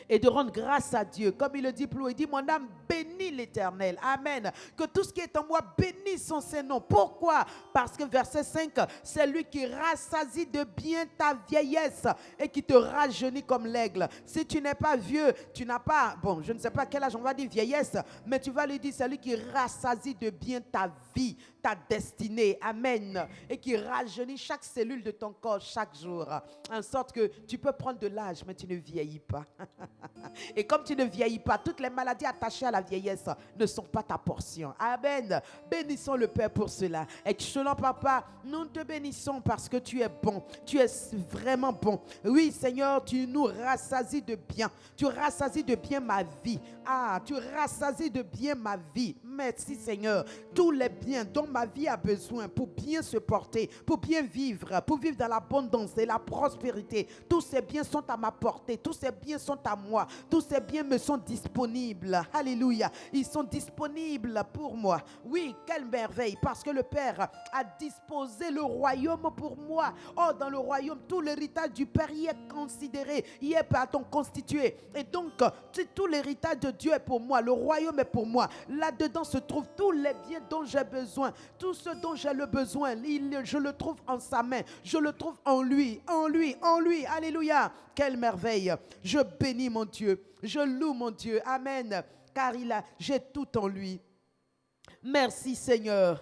et de rendre grâce à Dieu. Comme il le dit plus haut, il dit, mon âme bénit l'Éternel. Amen. Que tout ce qui est en moi bénisse son Saint-Nom. Pourquoi? Parce que verset 5, c'est lui qui rassasie de bien ta vieillesse et qui te rajeunit comme l'aigle. Si tu n'es pas vieux, tu n'as pas, bon, je ne sais pas quel âge on va dire vieillesse, mais tu vas lui dire, c'est lui qui rassasie de bien ta vie, ta destinée. Amen. Et qui rajeunit chaque cellule de ton corps chaque jour. En sorte que tu peux prendre de l'âge, mais tu ne vieillis pas. Et comme tu ne vieillis pas, toutes les maladies attachées à la vieillesse ne sont pas ta portion. Amen. Bénissons le Père pour cela. Excellent Papa, nous te bénissons parce que tu es bon. Tu es vraiment bon. Oui Seigneur, tu nous rassasies de bien. Tu rassasies de bien ma vie. Ah, tu rassasies de bien ma vie. Merci Seigneur. Tous les biens dont ma vie a besoin pour bien se porter, pour bien vivre dans l'abondance et la prospérité. Tous ces biens sont à ma portée. Tous ces biens sont à moi. Tous ces biens me sont disponibles. Alléluia. Ils sont disponibles pour moi. Oui, quelle merveille. Parce que le Père a disposé le royaume pour moi. Oh, dans le royaume, tout l'héritage du Père y est considéré. Y est, pardon, constitué. Et donc, tout l'héritage de Dieu est pour moi. Le royaume est pour moi. Là-dedans se trouvent tous les biens dont j'ai besoin. Tout ce dont j'ai le besoin, je le trouve en sa main. Je le trouve en lui, en lui, en lui. Alléluia. Quelle merveille. Je bénis mon Dieu. Je loue mon Dieu. Amen. Car j'ai tout en lui. Merci Seigneur.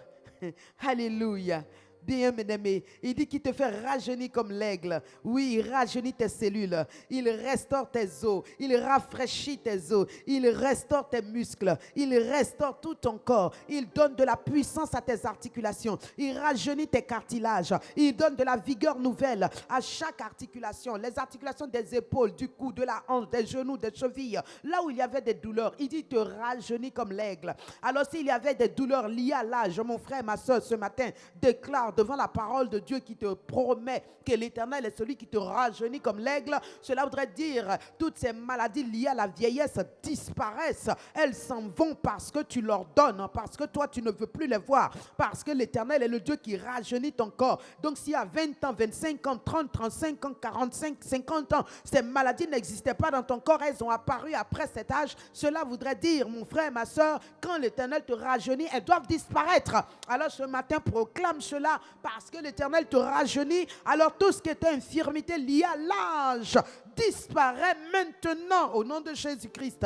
Alléluia. Bien-aimé, il dit qu'il te fait rajeunir comme l'aigle. Oui, il rajeunit tes cellules. Il restaure tes os. Il rafraîchit tes os. Il restaure tes muscles. Il restaure tout ton corps. Il donne de la puissance à tes articulations. Il rajeunit tes cartilages. Il donne de la vigueur nouvelle à chaque articulation. Les articulations des épaules, du cou, de la hanche, des genoux, des chevilles. Là où il y avait des douleurs, il dit te rajeunit comme l'aigle. Alors s'il y avait des douleurs liées à l'âge, mon frère, ma soeur, ce matin, déclare devant la parole de Dieu qui te promet que l'Éternel est celui qui te rajeunit comme l'aigle, cela voudrait dire toutes ces maladies liées à la vieillesse disparaissent. Elles s'en vont parce que tu leur donnes, parce que toi tu ne veux plus les voir, parce que l'Éternel est le Dieu qui rajeunit ton corps. Donc s'il y a 20 ans, 25 ans, 30, 35 ans, 45, 50 ans, ces maladies n'existaient pas dans ton corps, elles ont apparu après cet âge, cela voudrait dire, mon frère, ma soeur, quand l'Éternel te rajeunit, elles doivent disparaître. Alors ce matin, proclame cela, parce que l'Éternel te rajeunit. Alors tout ce qui est infirmité liée à l'âge disparaît maintenant au nom de Jésus-Christ.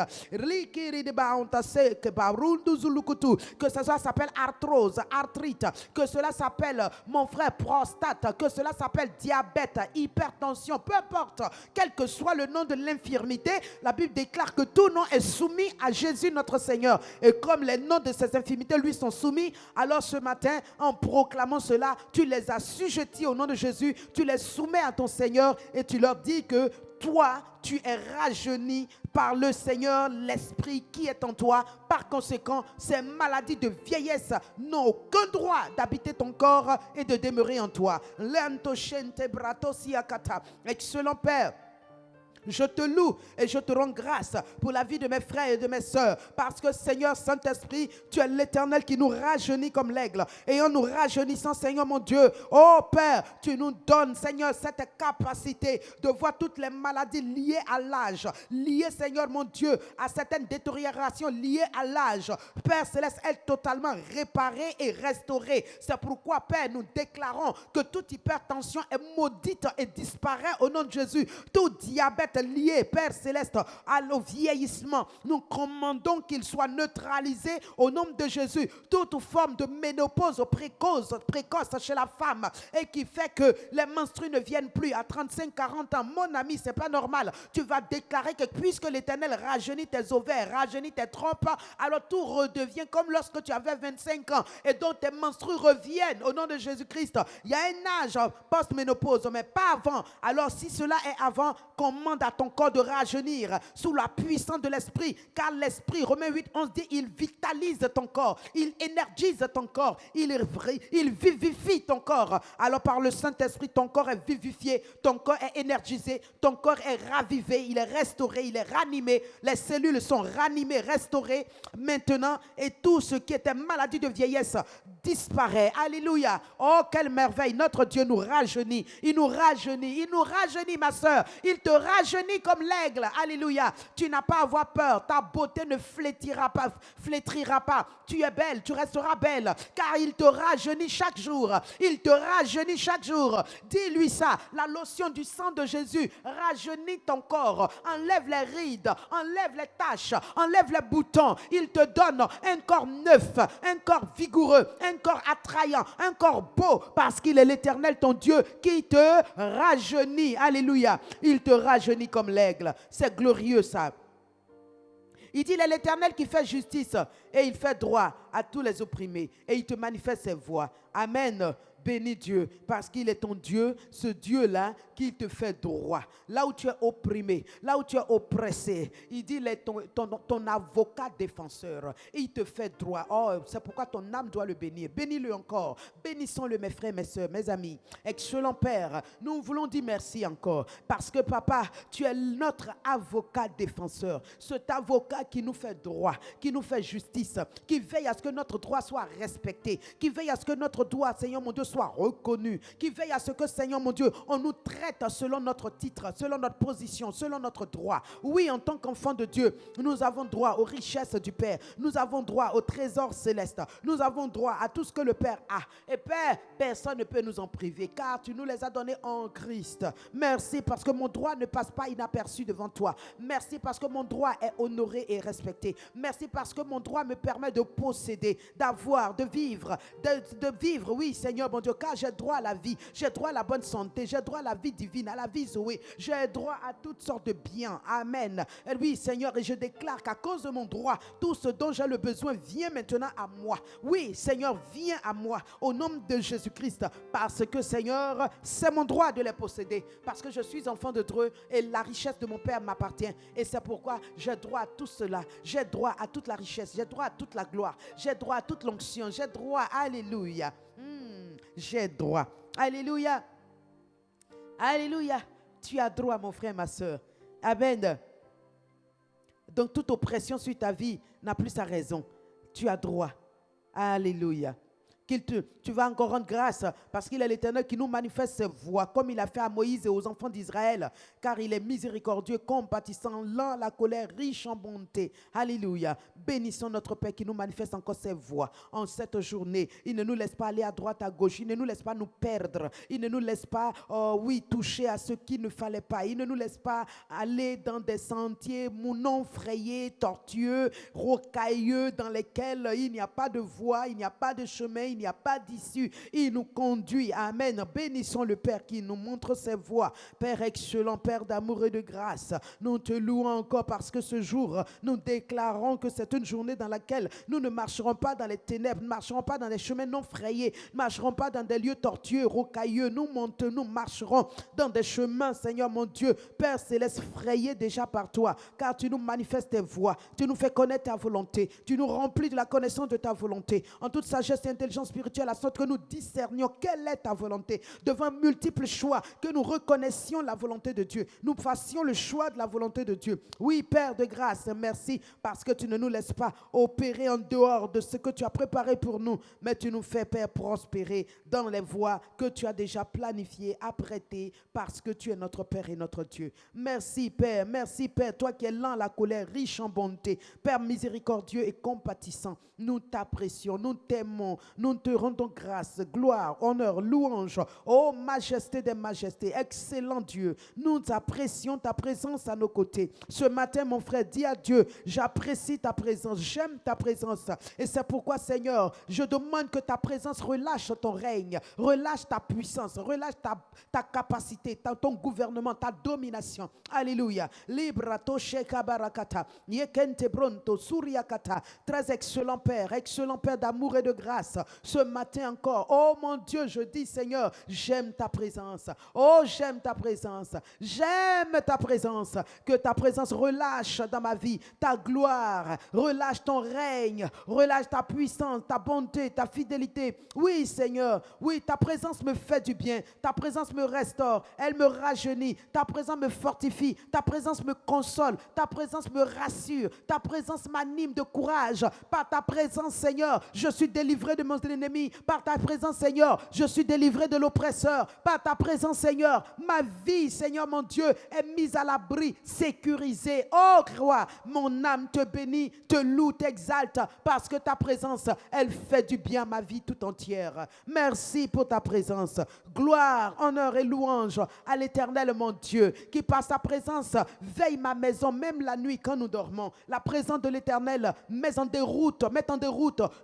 Que cela s'appelle arthrose, arthrite, que cela s'appelle, mon frère, prostate, que cela s'appelle diabète, hypertension, peu importe, quel que soit le nom de l'infirmité, la Bible déclare que tout nom est soumis à Jésus notre Seigneur. Et comme les noms de ces infirmités lui sont soumis, alors ce matin, en proclamant cela, tu les assujettis au nom de Jésus, tu les soumets à ton Seigneur et tu leur dis que toi, tu es rajeuni par le Seigneur, l'Esprit qui est en toi. Par conséquent, ces maladies de vieillesse n'ont aucun droit d'habiter ton corps et de demeurer en toi. Excellent Père, je te loue et je te rends grâce pour la vie de mes frères et de mes sœurs. Parce que Seigneur Saint-Esprit, tu es l'Éternel qui nous rajeunit comme l'aigle. Et en nous rajeunissant, Seigneur mon Dieu, oh Père, tu nous donnes, Seigneur, cette capacité de voir toutes les maladies liées à l'âge. Liées, Seigneur mon Dieu, à certaines détériorations liées à l'âge. Père Céleste, est totalement réparée et restaurée. C'est pourquoi, Père, nous déclarons que toute hypertension est maudite et disparaît au nom de Jésus. Tout diabète lié, Père Céleste, au vieillissement, nous commandons qu'il soit neutralisé au nom de Jésus. Toute forme de ménopause précoce chez la femme et qui fait que les menstrues ne viennent plus à 35-40 ans, mon ami, c'est pas normal. Tu vas déclarer que puisque l'Éternel rajeunit tes ovaires, rajeunit tes trompes, alors tout redevient comme lorsque tu avais 25 ans et donc tes menstrues reviennent au nom de Jésus-Christ. Il y a un âge post-ménopause, mais pas avant. Alors si cela est avant, commande à ton corps de rajeunir sous la puissance de l'Esprit, car l'Esprit, Romains 8:11 dit, il vitalise ton corps, il énergise ton corps, il vivifie ton corps. Alors par le Saint-Esprit, ton corps est vivifié, ton corps est énergisé, ton corps est ravivé, il est restauré, il est ranimé, les cellules sont ranimées, restaurées maintenant, et tout ce qui était maladie de vieillesse disparaît. Alléluia. Oh, quelle merveille, notre Dieu nous rajeunit, il nous rajeunit, ma soeur, il te rajeunit comme l'aigle. Alléluia. Tu n'as pas à avoir peur. Ta beauté ne flétrira pas. Tu es belle, tu resteras belle, car il te rajeunit chaque jour. Il te rajeunit chaque jour. Dis-lui ça. La lotion du sang de Jésus rajeunit ton corps. Enlève les rides, enlève les taches, enlève les boutons. Il te donne un corps neuf, un corps vigoureux, un corps attrayant, un corps beau, parce qu'il est l'Éternel ton Dieu qui te rajeunit. Alléluia. Il te rajeunit comme l'aigle. C'est glorieux ça. Il dit, il est l'Éternel qui fait justice et il fait droit à tous les opprimés et il te manifeste ses voies. Amen. Bénis Dieu, parce qu'il est ton Dieu, ce Dieu-là qui te fait droit. Là où tu es opprimé, là où tu es oppressé, il dit, il est ton avocat défenseur. Et il te fait droit. Oh, c'est pourquoi ton âme doit le bénir. Bénis-le encore. Bénissons-le, mes frères, mes soeurs, mes amis. Excellent Père, nous voulons dire merci encore. Parce que Papa, tu es notre avocat défenseur. Cet avocat qui nous fait droit, qui nous fait justice, qui veille à ce que notre droit soit respecté, qui veille à ce que notre droit, Seigneur mon Dieu, soit reconnu, qui veille à ce que, Seigneur mon Dieu, on nous traite selon notre titre, selon notre position, selon notre droit. Oui, en tant qu'enfant de Dieu, nous avons droit aux richesses du Père, nous avons droit au trésor céleste, nous avons droit à tout ce que le Père a. Et Père, personne ne peut nous en priver, car tu nous les as donnés en Christ. Merci parce que mon droit ne passe pas inaperçu devant toi. Merci parce que mon droit est honoré et respecté. Merci parce que mon droit me permet de posséder, d'avoir, de vivre, oui, Seigneur, mon Dieu, car j'ai droit à la vie, j'ai droit à la bonne santé, j'ai droit à la vie divine, à la vie Zoé, j'ai droit à toutes sortes de biens. Amen. Et oui, Seigneur, et je déclare qu'à cause de mon droit, tout ce dont j'ai le besoin vient maintenant à moi. Oui, Seigneur, viens à moi au nom de Jésus-Christ, parce que, Seigneur, c'est mon droit de les posséder, parce que je suis enfant de Dieu et la richesse de mon Père m'appartient. Et c'est pourquoi j'ai droit à tout cela, j'ai droit à toute la richesse, j'ai droit à toute la gloire, j'ai droit à toute l'onction, j'ai droit, alléluia. j'ai droit. Alléluia. Alléluia. Tu as droit, mon frère, ma soeur. Amen. Donc toute oppression sur ta vie n'a plus sa raison. Tu as droit. Alléluia. Tu vas encore rendre grâce parce qu'il est l'Éternel qui nous manifeste ses voies comme il a fait à Moïse et aux enfants d'Israël, car il est miséricordieux, compatissant, lent à la colère, riche en bonté. Alléluia. Bénissons notre Père qui nous manifeste encore ses voies en cette journée. Il ne nous laisse pas aller à droite, à gauche. Il ne nous laisse pas nous perdre. Il ne nous laisse pas, toucher à ce qu'il ne fallait pas. Il ne nous laisse pas aller dans des sentiers non frayés, tortueux, rocailleux, dans lesquels il n'y a pas de voie, il n'y a pas de chemin, il n'y a pas d'issue. Il nous conduit. Amen. Bénissons le Père qui nous montre ses voies. Père excellent, Père d'amour et de grâce, nous te louons encore parce que ce jour, nous déclarons que c'est une journée dans laquelle nous ne marcherons pas dans les ténèbres, ne marcherons pas dans les chemins non frayés, ne marcherons pas dans des lieux tortueux, rocailleux. Nous marcherons dans des chemins, Seigneur mon Dieu, Père céleste, frayés déjà par toi, car tu nous manifestes tes voies, tu nous fais connaître ta volonté, tu nous remplis de la connaissance de ta volonté, en toute sagesse et intelligence spirituelle, à sorte que nous discernions quelle est ta volonté, devant multiples choix, que nous reconnaissions la volonté de Dieu, nous fassions le choix de la volonté de Dieu. Oui, Père de grâce, merci parce que tu ne nous laisses pas opérer en dehors de ce que tu as préparé pour nous, mais tu nous fais, Père, prospérer dans les voies que tu as déjà planifiées, apprêtées, parce que tu es notre Père et notre Dieu. Merci, Père, toi qui es lent à la colère, riche en bonté, Père miséricordieux et compatissant. Nous t'apprécions, nous t'aimons, nous te rendons grâce, gloire, honneur, louange. Oh, majesté des majestés, excellent Dieu, nous apprécions ta présence à nos côtés. Ce matin, mon frère, dis à Dieu, j'apprécie ta présence, j'aime ta présence. Et c'est pourquoi, Seigneur, je demande que ta présence relâche ton règne, relâche ta puissance, relâche ta capacité, ton gouvernement, ta domination. Alléluia. Librato sheka barakata, yekente bronto suriakata. Très excellent Père d'amour et de grâce. Ce matin encore, oh mon Dieu, je dis, Seigneur, j'aime ta présence. Oh, j'aime ta présence. J'aime ta présence. Que ta présence relâche dans ma vie ta gloire, relâche ton règne, relâche ta puissance, ta bonté, ta fidélité. Oui, Seigneur, oui, ta présence me fait du bien. Ta présence me restaure, elle me rajeunit. Ta présence me fortifie, ta présence me console, ta présence me rassure, ta présence m'anime de courage. Par ta présence, Seigneur, je suis délivré de mon ennemi. Par ta présence, Seigneur, je suis délivré de l'oppresseur. Par ta présence, Seigneur, ma vie, Seigneur mon Dieu, est mise à l'abri, sécurisée. Oh, roi, mon âme te bénit, te loue, t'exalte, parce que ta présence, elle fait du bien à ma vie tout entière. Merci pour ta présence. Gloire, honneur et louange à l'Éternel, mon Dieu, qui par sa présence veille ma maison, même la nuit quand nous dormons. La présence de l'Éternel met en déroute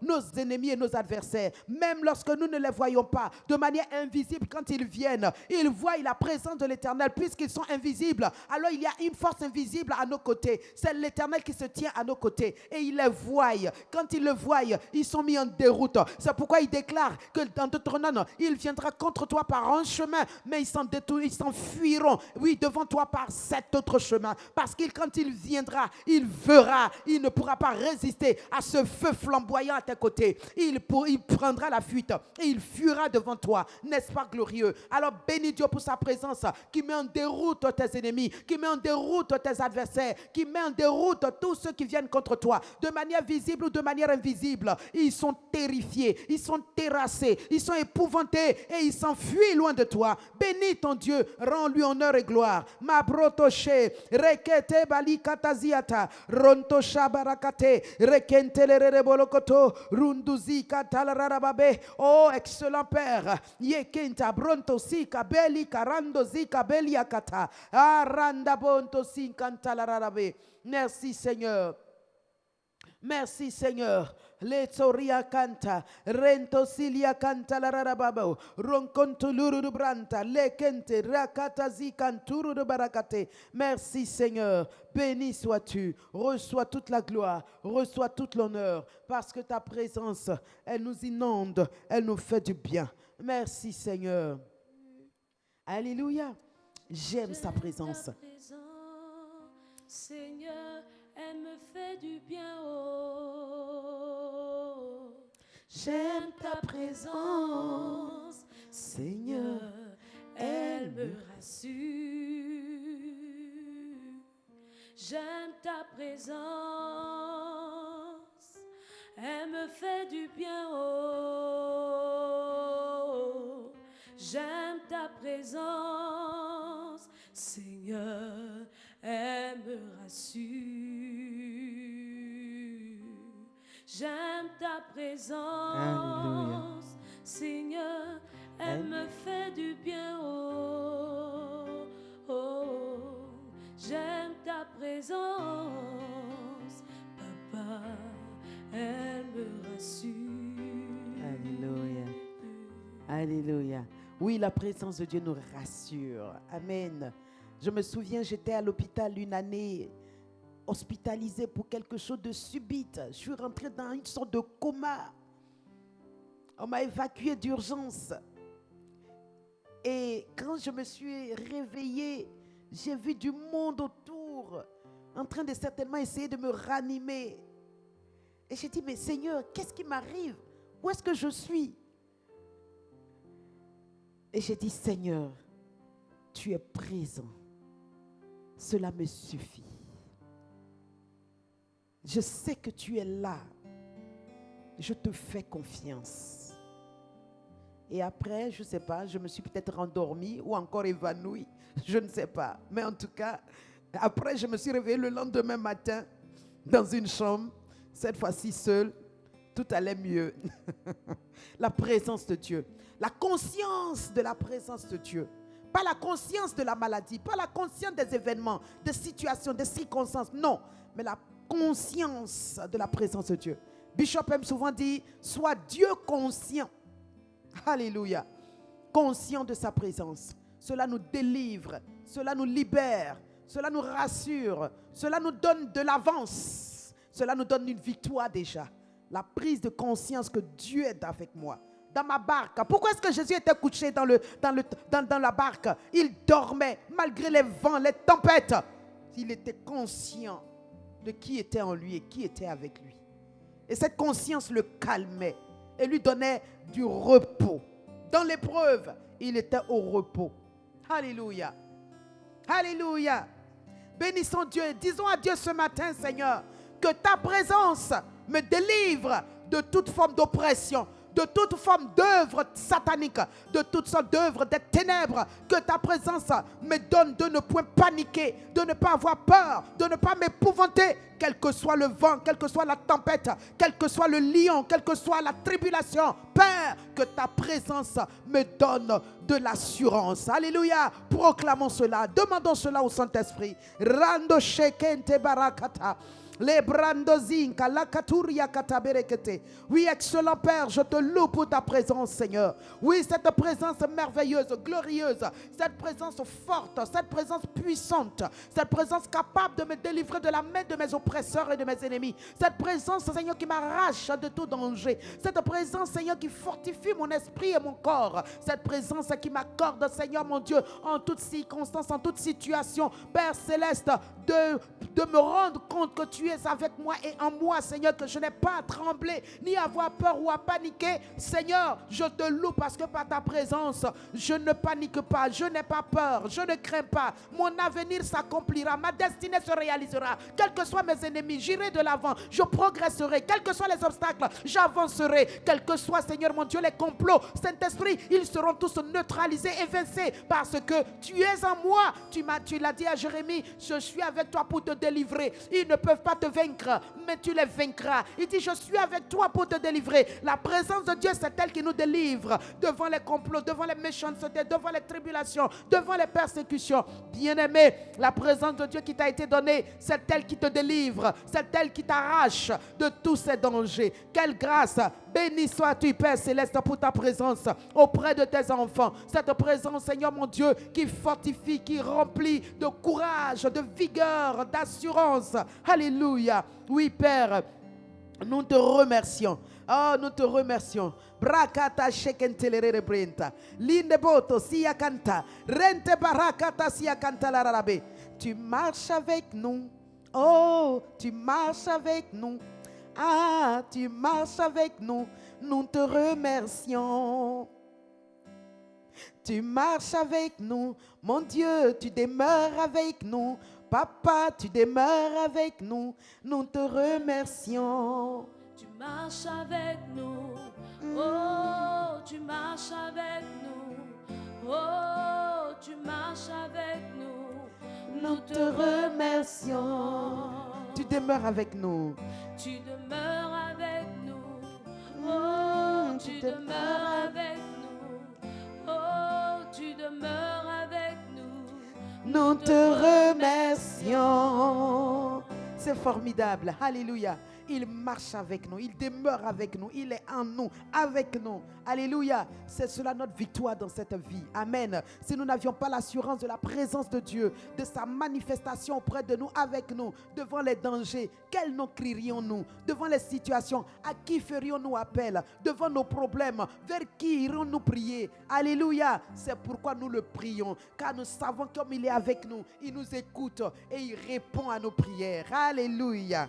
nos ennemis et nos adversaires. Même lorsque nous ne les voyons pas, de manière invisible, quand ils viennent, ils voient la présence de l'Éternel, puisqu'ils sont invisibles. Alors il y a une force invisible à nos côtés. C'est l'Éternel qui se tient à nos côtés et ils les voient. Quand ils le voient, ils sont mis en déroute. C'est pourquoi il déclare que dans Deutéronome, il viendra contre toi par un chemin, mais ils s'enfuiront, oui, devant toi par cet autre chemin. Parce que quand il viendra, il verra, il ne pourra pas résister à ce feu flamboyant à tes côtés. Il prendra la fuite et il fuira devant toi. N'est-ce pas glorieux? Alors bénis Dieu pour sa présence qui met en déroute tes ennemis, qui met en déroute tes adversaires, qui met en déroute tous ceux qui viennent contre toi, de manière visible ou de manière invisible. Ils sont terrifiés, ils sont terrassés, ils sont épouvantés et ils s'enfuient loin de toi. Bénis ton Dieu, rends-lui honneur et gloire. Ma brotoche, rekete bali kataziata, rontosha barakate, rekente lerere bolokoto, runduzi katalararababe. Oh, excellent Père, yekenta bronto si kabeli karando zi kabeli akata, aranda bonto si kantalararabe. Merci Seigneur. Merci Seigneur. Letsoria canta, rento silia canta la rarababo, roncontuluru de branta, lekente, rakatazi canturu de barakate. Merci Seigneur, béni sois-tu, reçois toute la gloire, reçois toute l'honneur, parce que ta présence, elle nous inonde, elle nous fait du bien. Merci Seigneur. Alléluia. J'aime sa présence. Seigneur, elle me fait du bien. Oh, j'aime ta présence. Seigneur, elle me rassure. J'aime ta présence, elle me fait du bien. Oh, j'aime ta présence, Seigneur, elle me rassure. J'aime ta présence, Alléluia. Seigneur, elle me fait du bien. Oh, oh, j'aime ta présence, Papa, elle me rassure. Alléluia. Alléluia. Oui, la présence de Dieu nous rassure. Amen. Je me souviens, j'étais à l'hôpital une année, hospitalisée pour quelque chose de subite. Je suis rentrée dans une sorte de coma. On m'a évacuée d'urgence. Et quand je me suis réveillée, j'ai vu du monde autour en train de certainement essayer de me ranimer. Et j'ai dit, mais Seigneur, qu'est-ce qui m'arrive? Où est-ce que je suis? Et j'ai dit, Seigneur, tu es présent. Cela me suffit. Je sais que tu es là. Je te fais confiance. Et après, je ne sais pas, je me suis peut-être endormie ou encore évanouie. Je ne sais pas. Mais en tout cas, après, je me suis réveillée le lendemain matin dans une chambre, cette fois-ci seule. Tout allait mieux. La présence de Dieu. La conscience de la présence de Dieu. Pas la conscience de la maladie, pas la conscience des événements, des situations, des circonstances. Non, mais la conscience de la présence de Dieu. Bishop aime souvent dire, sois Dieu conscient. Alléluia. Conscient de sa présence. Cela nous délivre, cela nous libère, cela nous rassure, cela nous donne de l'avance, cela nous donne une victoire déjà. La prise de conscience que Dieu est avec moi. Dans ma barque. Pourquoi est-ce que Jésus était couché dans la barque? Il dormait malgré les vents, les tempêtes. Il était conscient de qui était en lui et qui était avec lui. Et cette conscience le calmait et lui donnait du repos. Dans l'épreuve, il était au repos. Alléluia. Alléluia. Bénissons Dieu. Disons à Dieu ce matin, Seigneur, que ta présence me délivre de toute forme d'oppression, de toute forme d'œuvre satanique, de toutes sortes d'œuvres des ténèbres, que ta présence me donne de ne point paniquer, de ne pas avoir peur, de ne pas m'épouvanter, quel que soit le vent, quelle que soit la tempête, quel que soit le lion, quelle que soit la tribulation. Père, que ta présence me donne de l'assurance. Alléluia. Proclamons cela, demandons cela au Saint-Esprit. Rando shekente barakata. Les brandozinka, la katuria kataberekete. Oui, excellent Père, je te loue pour ta présence, Seigneur. Oui, cette présence merveilleuse, glorieuse, cette présence forte, cette présence puissante, cette présence capable de me délivrer de la main de mes oppresseurs et de mes ennemis. Cette présence, Seigneur, qui m'arrache de tout danger. Cette présence, Seigneur, qui fortifie mon esprit et mon corps. Cette présence qui m'accorde, Seigneur, mon Dieu, en toutes circonstances, en toute situation, Père céleste, de me rendre compte que tu es avec moi et en moi, Seigneur, que je n'ai pas à trembler, ni à avoir peur ou à paniquer. Seigneur, je te loue parce que par ta présence, je ne panique pas, je n'ai pas peur, je ne crains pas. Mon avenir s'accomplira, ma destinée se réalisera. Quels que soient mes ennemis, j'irai de l'avant, je progresserai. Quels que soient les obstacles, j'avancerai. Quels que soient, Seigneur mon Dieu, les complots, Saint-Esprit, ils seront tous neutralisés, évincés, parce que tu es en moi. Tu l'as dit à Jérémie, je suis avec toi pour te délivrer. Ils ne peuvent pas te vaincre, mais tu les vaincras. Il dit, je suis avec toi pour te délivrer. La présence de Dieu, c'est elle qui nous délivre devant les complots, devant les méchancetés, devant les tribulations, devant les persécutions. Bien-aimé, la présence de Dieu qui t'a été donnée, c'est elle qui te délivre, c'est elle qui t'arrache de tous ces dangers. Quelle grâce! Béni sois-tu, Père Céleste, pour ta présence auprès de tes enfants. Cette présence, Seigneur mon Dieu, qui fortifie, qui remplit de courage, de vigueur, d'assurance. Alléluia. Oui, Père, nous te remercions. Oh, nous te remercions. Brakata shekentelere brenta. Lindeboto siya kanta. Rente barakata siya kanta la rarabe. Tu marches avec nous. Oh, tu marches avec nous. Ah, tu marches avec nous. Nous te remercions. Tu marches avec nous, mon Dieu, tu demeures avec nous. Papa, tu demeures avec nous, nous te remercions. Tu marches avec nous, oh, tu marches avec nous, oh, tu marches avec nous, Nous te remercions. Tu demeures avec nous. Tu demeures avec nous, oh, tu demeures avec nous, oh, tu demeures avec nous. Nous te remercions. C'est formidable. Alléluia. Il marche avec nous, il demeure avec nous, il est en nous, avec nous. Alléluia. C'est cela notre victoire dans cette vie. Amen. Si nous n'avions pas l'assurance de la présence de Dieu, de sa manifestation auprès de nous, avec nous, devant les dangers, quel nom crierions-nous? Devant les situations, à qui ferions-nous appel? Devant nos problèmes, vers qui irons-nous prier? Alléluia. C'est pourquoi nous le prions, car nous savons comme il est avec nous, il nous écoute et il répond à nos prières. Alléluia.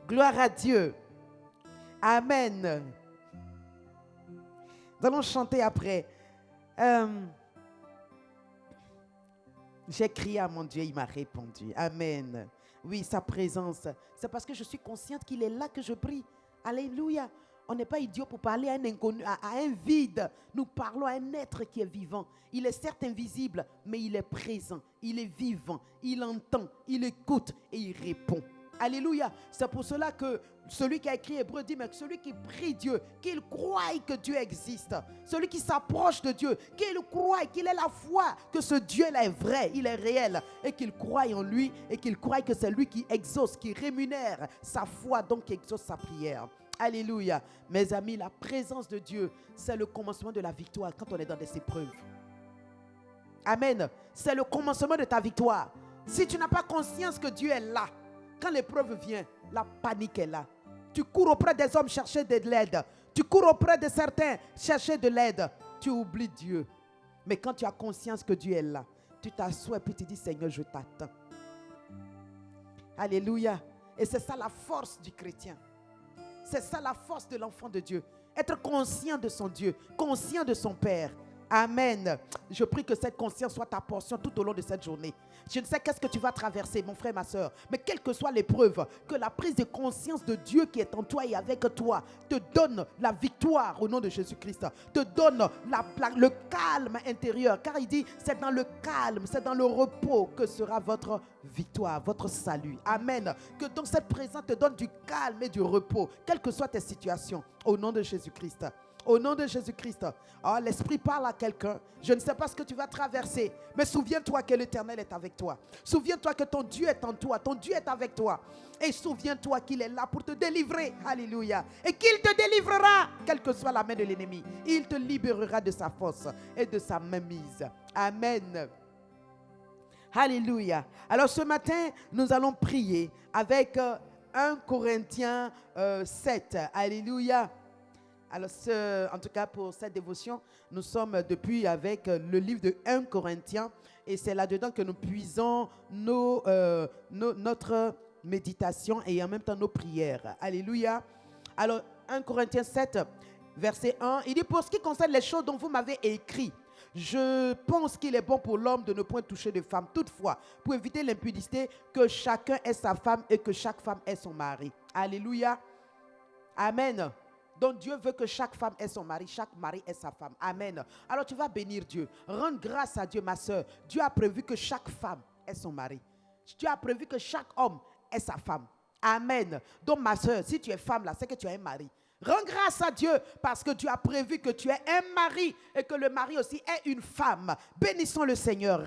Gloire à Dieu. Amen. Nous allons chanter après. J'ai crié à mon Dieu, il m'a répondu. Amen. Oui, sa présence. C'est parce que je suis consciente qu'il est là que je prie. Alléluia. On n'est pas idiot pour parler à un inconnu, à un vide. Nous parlons à un être qui est vivant. Il est certes invisible, mais il est présent. Il est vivant. Il entend, il écoute et il répond. Alléluia. C'est pour cela que celui qui a écrit Hébreu dit, mais celui qui prie Dieu, qu'il croie que Dieu existe, celui qui s'approche de Dieu, qu'il croie, qu'il ait la foi que ce Dieu-là est vrai, il est réel, et qu'il croie en lui, et qu'il croie que c'est lui qui exauce, qui rémunère sa foi, donc qui exauce sa prière. Alléluia. Mes amis, la présence de Dieu, c'est le commencement de la victoire quand on est dans des épreuves. Amen. C'est le commencement de ta victoire. Si tu n'as pas conscience que Dieu est là, quand l'épreuve vient, la panique est là. Tu cours auprès des hommes chercher de l'aide. Tu cours auprès de certains chercher de l'aide. Tu oublies Dieu. Mais quand tu as conscience que Dieu est là, tu t'assois et puis tu dis, Seigneur, je t'attends. Alléluia. Et c'est ça la force du chrétien. C'est ça la force de l'enfant de Dieu. Être conscient de son Dieu, conscient de son Père. Amen. Je prie que cette conscience soit ta portion tout au long de cette journée. Je ne sais qu'est-ce que tu vas traverser, mon frère, ma soeur, mais quelle que soit l'épreuve, que la prise de conscience de Dieu qui est en toi et avec toi te donne la victoire au nom de Jésus-Christ, te donne le calme intérieur, car il dit, c'est dans le calme, c'est dans le repos que sera votre victoire, votre salut. Amen. Que donc cette présence te donne du calme et du repos, quelles que soient tes situations, au nom de Jésus-Christ. Au nom de Jésus-Christ. Oh, l'Esprit parle à quelqu'un. Je ne sais pas ce que tu vas traverser, mais souviens-toi que l'Éternel est avec toi. Souviens-toi que ton Dieu est en toi. Ton Dieu est avec toi. Et souviens-toi qu'il est là pour te délivrer. Alléluia. Et qu'il te délivrera, quelle que soit la main de l'ennemi. Il te libérera de sa force et de sa mainmise. Amen. Alléluia. Alors ce matin, nous allons prier avec 1 Corinthiens 7. Alléluia. Alors, en tout cas, pour cette dévotion, nous sommes depuis avec le livre de 1 Corinthiens et c'est là-dedans que nous puisons notre méditation et en même temps nos prières. Alléluia. Alors, 1 Corinthiens 7, verset 1, il dit, pour ce qui concerne les choses dont vous m'avez écrit, je pense qu'il est bon pour l'homme de ne point toucher de femme. Toutefois, pour éviter l'impudicité, que chacun ait sa femme et que chaque femme ait son mari. Alléluia. Amen. Donc Dieu veut que chaque femme ait son mari, chaque mari ait sa femme. Amen. Alors tu vas bénir Dieu. Rends grâce à Dieu, ma soeur. Dieu a prévu que chaque femme ait son mari. Dieu a prévu que chaque homme ait sa femme. Amen. Donc ma soeur, si tu es femme là, c'est que tu as un mari. Rends grâce à Dieu parce que Dieu a prévu que tu aies un mari et que le mari aussi ait une femme. Bénissons le Seigneur.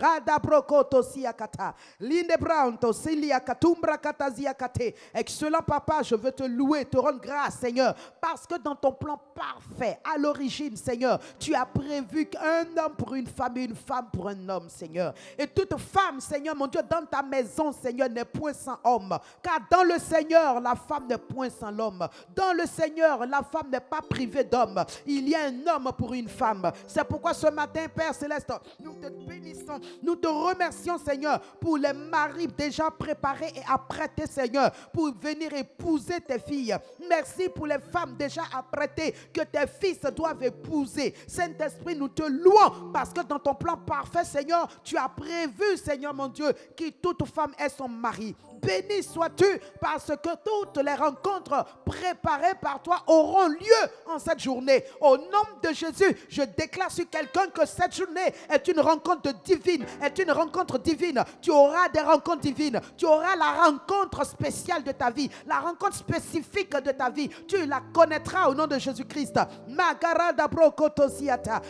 Excellent papa, je veux te louer, te rendre grâce, Seigneur, parce que dans ton plan parfait, à l'origine, Seigneur, tu as prévu qu'un homme pour une femme et une femme pour un homme, Seigneur. Et toute femme, Seigneur, mon Dieu, dans ta maison, Seigneur, n'est point sans homme. Car dans le Seigneur, la femme n'est point sans l'homme. Dans le Seigneur, Seigneur, la femme n'est pas privée d'homme. Il y a un homme pour une femme. C'est pourquoi ce matin, Père Céleste, nous te bénissons, nous te remercions, Seigneur, pour les maris déjà préparés et apprêtés, Seigneur, pour venir épouser tes filles. Merci pour les femmes déjà apprêtées que tes fils doivent épouser. Saint-Esprit, nous te louons parce que dans ton plan parfait, Seigneur, tu as prévu, Seigneur mon Dieu, que toute femme ait son mari. Béni sois-tu parce que toutes les rencontres préparées par toi auront lieu en cette journée. Au nom de Jésus, je déclare sur quelqu'un que cette journée est une rencontre divine, est une rencontre divine. Tu auras des rencontres divines. Tu auras la rencontre spéciale de ta vie, la rencontre spécifique de ta vie. Tu la connaîtras au nom de Jésus-Christ.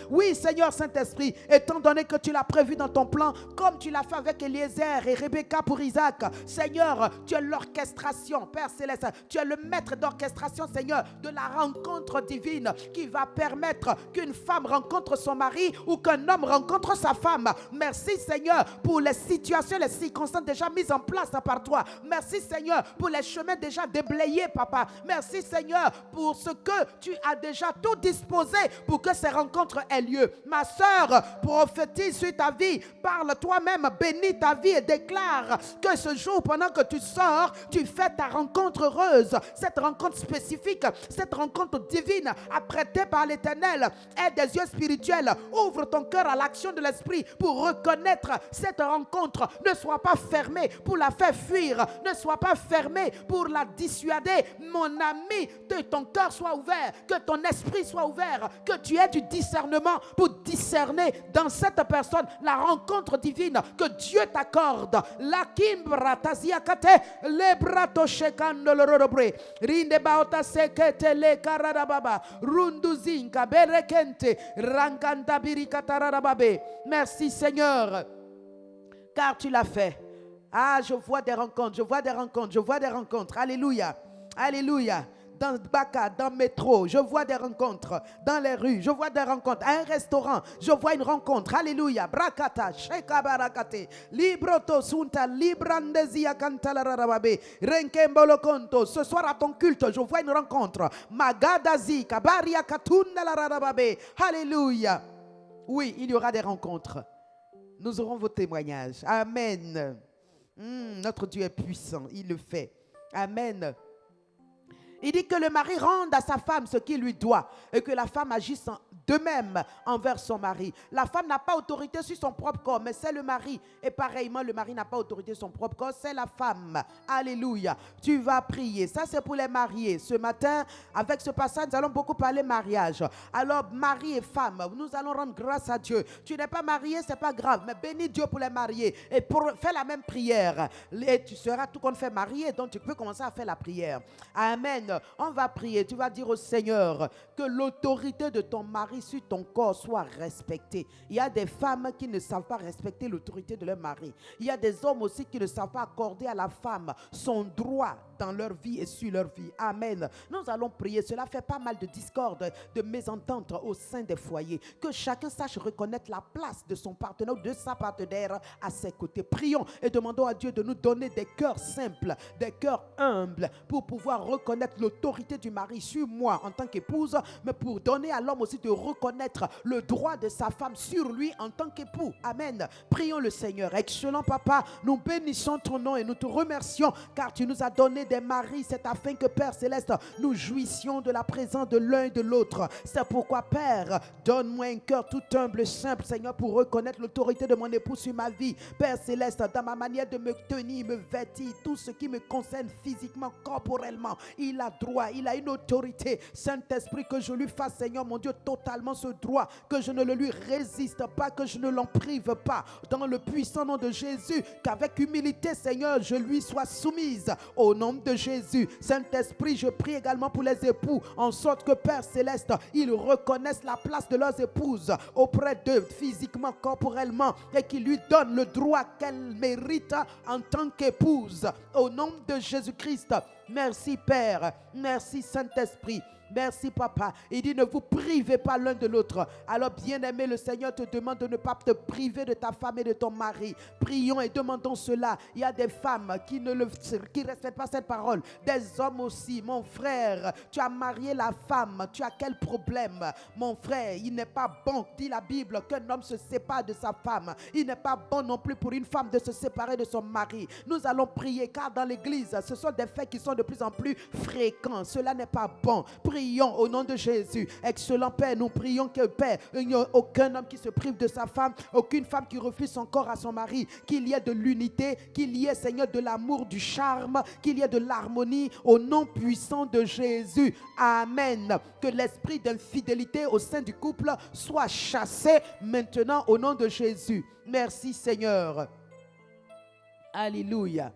Oui, Seigneur Saint-Esprit, étant donné que tu l'as prévu dans ton plan, comme tu l'as fait avec Eliezer et Rebecca pour Isaac, Seigneur, tu es l'orchestration, Père Céleste. Tu es le maître d'orchestration, Seigneur, de la rencontre divine qui va permettre qu'une femme rencontre son mari ou qu'un homme rencontre sa femme. Merci, Seigneur, pour les situations, les circonstances déjà mises en place par toi. Merci, Seigneur, pour les chemins déjà déblayés, Papa. Merci, Seigneur, pour ce que tu as déjà tout disposé pour que ces rencontres aient lieu. Ma soeur, prophétise sur ta vie. Parle toi-même, bénis ta vie et déclare que ce jour, pendant que tu sors, tu fais ta rencontre heureuse. Cette rencontre spécifique, cette rencontre divine, apprêtée par l'Éternel. Aie des yeux spirituels. Ouvre ton cœur à l'action de l'Esprit pour reconnaître cette rencontre. Ne sois pas fermé pour la faire fuir. Ne sois pas fermé pour la dissuader. Mon ami, que ton cœur soit ouvert, que ton esprit soit ouvert, que tu aies du discernement pour discerner dans cette personne la rencontre divine que Dieu t'accorde. La kimbra taziakate le brato shekando lorobre rinde baota sekete le karadababa runduzinka berekente rankanta birikatarababe. Merci Seigneur, car tu l'as fait. Ah, je vois des rencontres, je vois des rencontres, je vois des rencontres. Alléluia, alléluia. Dans Baka, dans le métro, je vois des rencontres. Dans les rues, je vois des rencontres. À un restaurant, je vois une rencontre. Alléluia. Brakata, sheka barakate. Libroto sunta, librandezia kantalararababe. Renkembolo konto. Ce soir à ton culte, je vois une rencontre. Magadazi, kabaria katunda lararababe. Alléluia. Oui, il y aura des rencontres. Nous aurons vos témoignages. Amen. Notre Dieu est puissant. Il le fait. Amen. Il dit que le mari rende à sa femme ce qu'il lui doit et que la femme agisse de même envers son mari. La femme n'a pas autorité sur son propre corps, mais c'est le mari. Et pareillement, le mari n'a pas autorité sur son propre corps, c'est la femme. Alléluia. Tu vas prier. Ça, c'est pour les mariés. Ce matin, avec ce passage, nous allons beaucoup parler mariage. Alors, mari et femme, nous allons rendre grâce à Dieu. Tu n'es pas marié, c'est pas grave, mais bénis Dieu pour les mariés. Et pour faire la même prière. Et tu seras tout compte fait marié, donc tu peux commencer à faire la prière. Amen. On va prier. Tu vas dire au Seigneur que l'autorité de ton mari sur ton corps soit respectée. Il y a des femmes qui ne savent pas respecter l'autorité de leur mari. Il y a des hommes aussi qui ne savent pas accorder à la femme son droit dans leur vie et sur leur vie. Amen. Nous allons prier. Cela fait pas mal de discorde, de mésentente au sein des foyers. Que chacun sache reconnaître la place de son partenaire ou de sa partenaire à ses côtés. Prions et demandons à Dieu de nous donner des cœurs simples, des cœurs humbles pour pouvoir reconnaître l'autorité du mari sur moi en tant qu'épouse, mais pour donner à l'homme aussi de reconnaître le droit de sa femme sur lui en tant qu'époux. Amen. Prions le Seigneur. Excellent Papa, nous bénissons ton nom et nous te remercions car tu nous as donné des maris. C'est afin que Père Céleste, nous jouissions de la présence de l'un et de l'autre. C'est pourquoi Père, donne-moi un cœur tout humble, simple Seigneur, pour reconnaître l'autorité de mon époux sur ma vie. Père Céleste, dans ma manière de me tenir, me vêtir, tout ce qui me concerne physiquement, corporellement, il a droit, il a une autorité. Saint-Esprit, que je lui fasse, Seigneur mon Dieu, totalement ce droit, que je ne le lui résiste pas, que je ne l'en prive pas, dans le puissant nom de Jésus, qu'avec humilité, Seigneur, je lui sois soumise, au nom de Jésus. Saint-Esprit, je prie également pour les époux, en sorte que Père Céleste, ils reconnaissent la place de leurs épouses auprès d'eux, physiquement, corporellement, et qu'ils lui donnent le droit qu'elle mérite en tant qu'épouse, au nom de Jésus-Christ. Merci Père, merci Saint-Esprit. Merci, Papa. Il dit, ne vous privez pas l'un de l'autre. Alors, bien-aimé, le Seigneur te demande de ne pas te priver de ta femme et de ton mari. Prions et demandons cela. Il y a des femmes qui ne respectent pas cette parole. Des hommes aussi. Mon frère, tu as marié la femme. Tu as quel problème? Mon frère, il n'est pas bon, dit la Bible, qu'un homme se sépare de sa femme. Il n'est pas bon non plus pour une femme de se séparer de son mari. Nous allons prier, car dans l'église, ce sont des faits qui sont de plus en plus fréquents. Cela n'est pas bon. Prions au nom de Jésus. Excellent Père, nous prions que Père, il n'y a aucun homme qui se prive de sa femme, aucune femme qui refuse son corps à son mari, qu'il y ait de l'unité, qu'il y ait, Seigneur, de l'amour, du charme, qu'il y ait de l'harmonie au nom puissant de Jésus. Amen. Que l'esprit d'infidélité au sein du couple soit chassé maintenant au nom de Jésus. Merci Seigneur. Alléluia.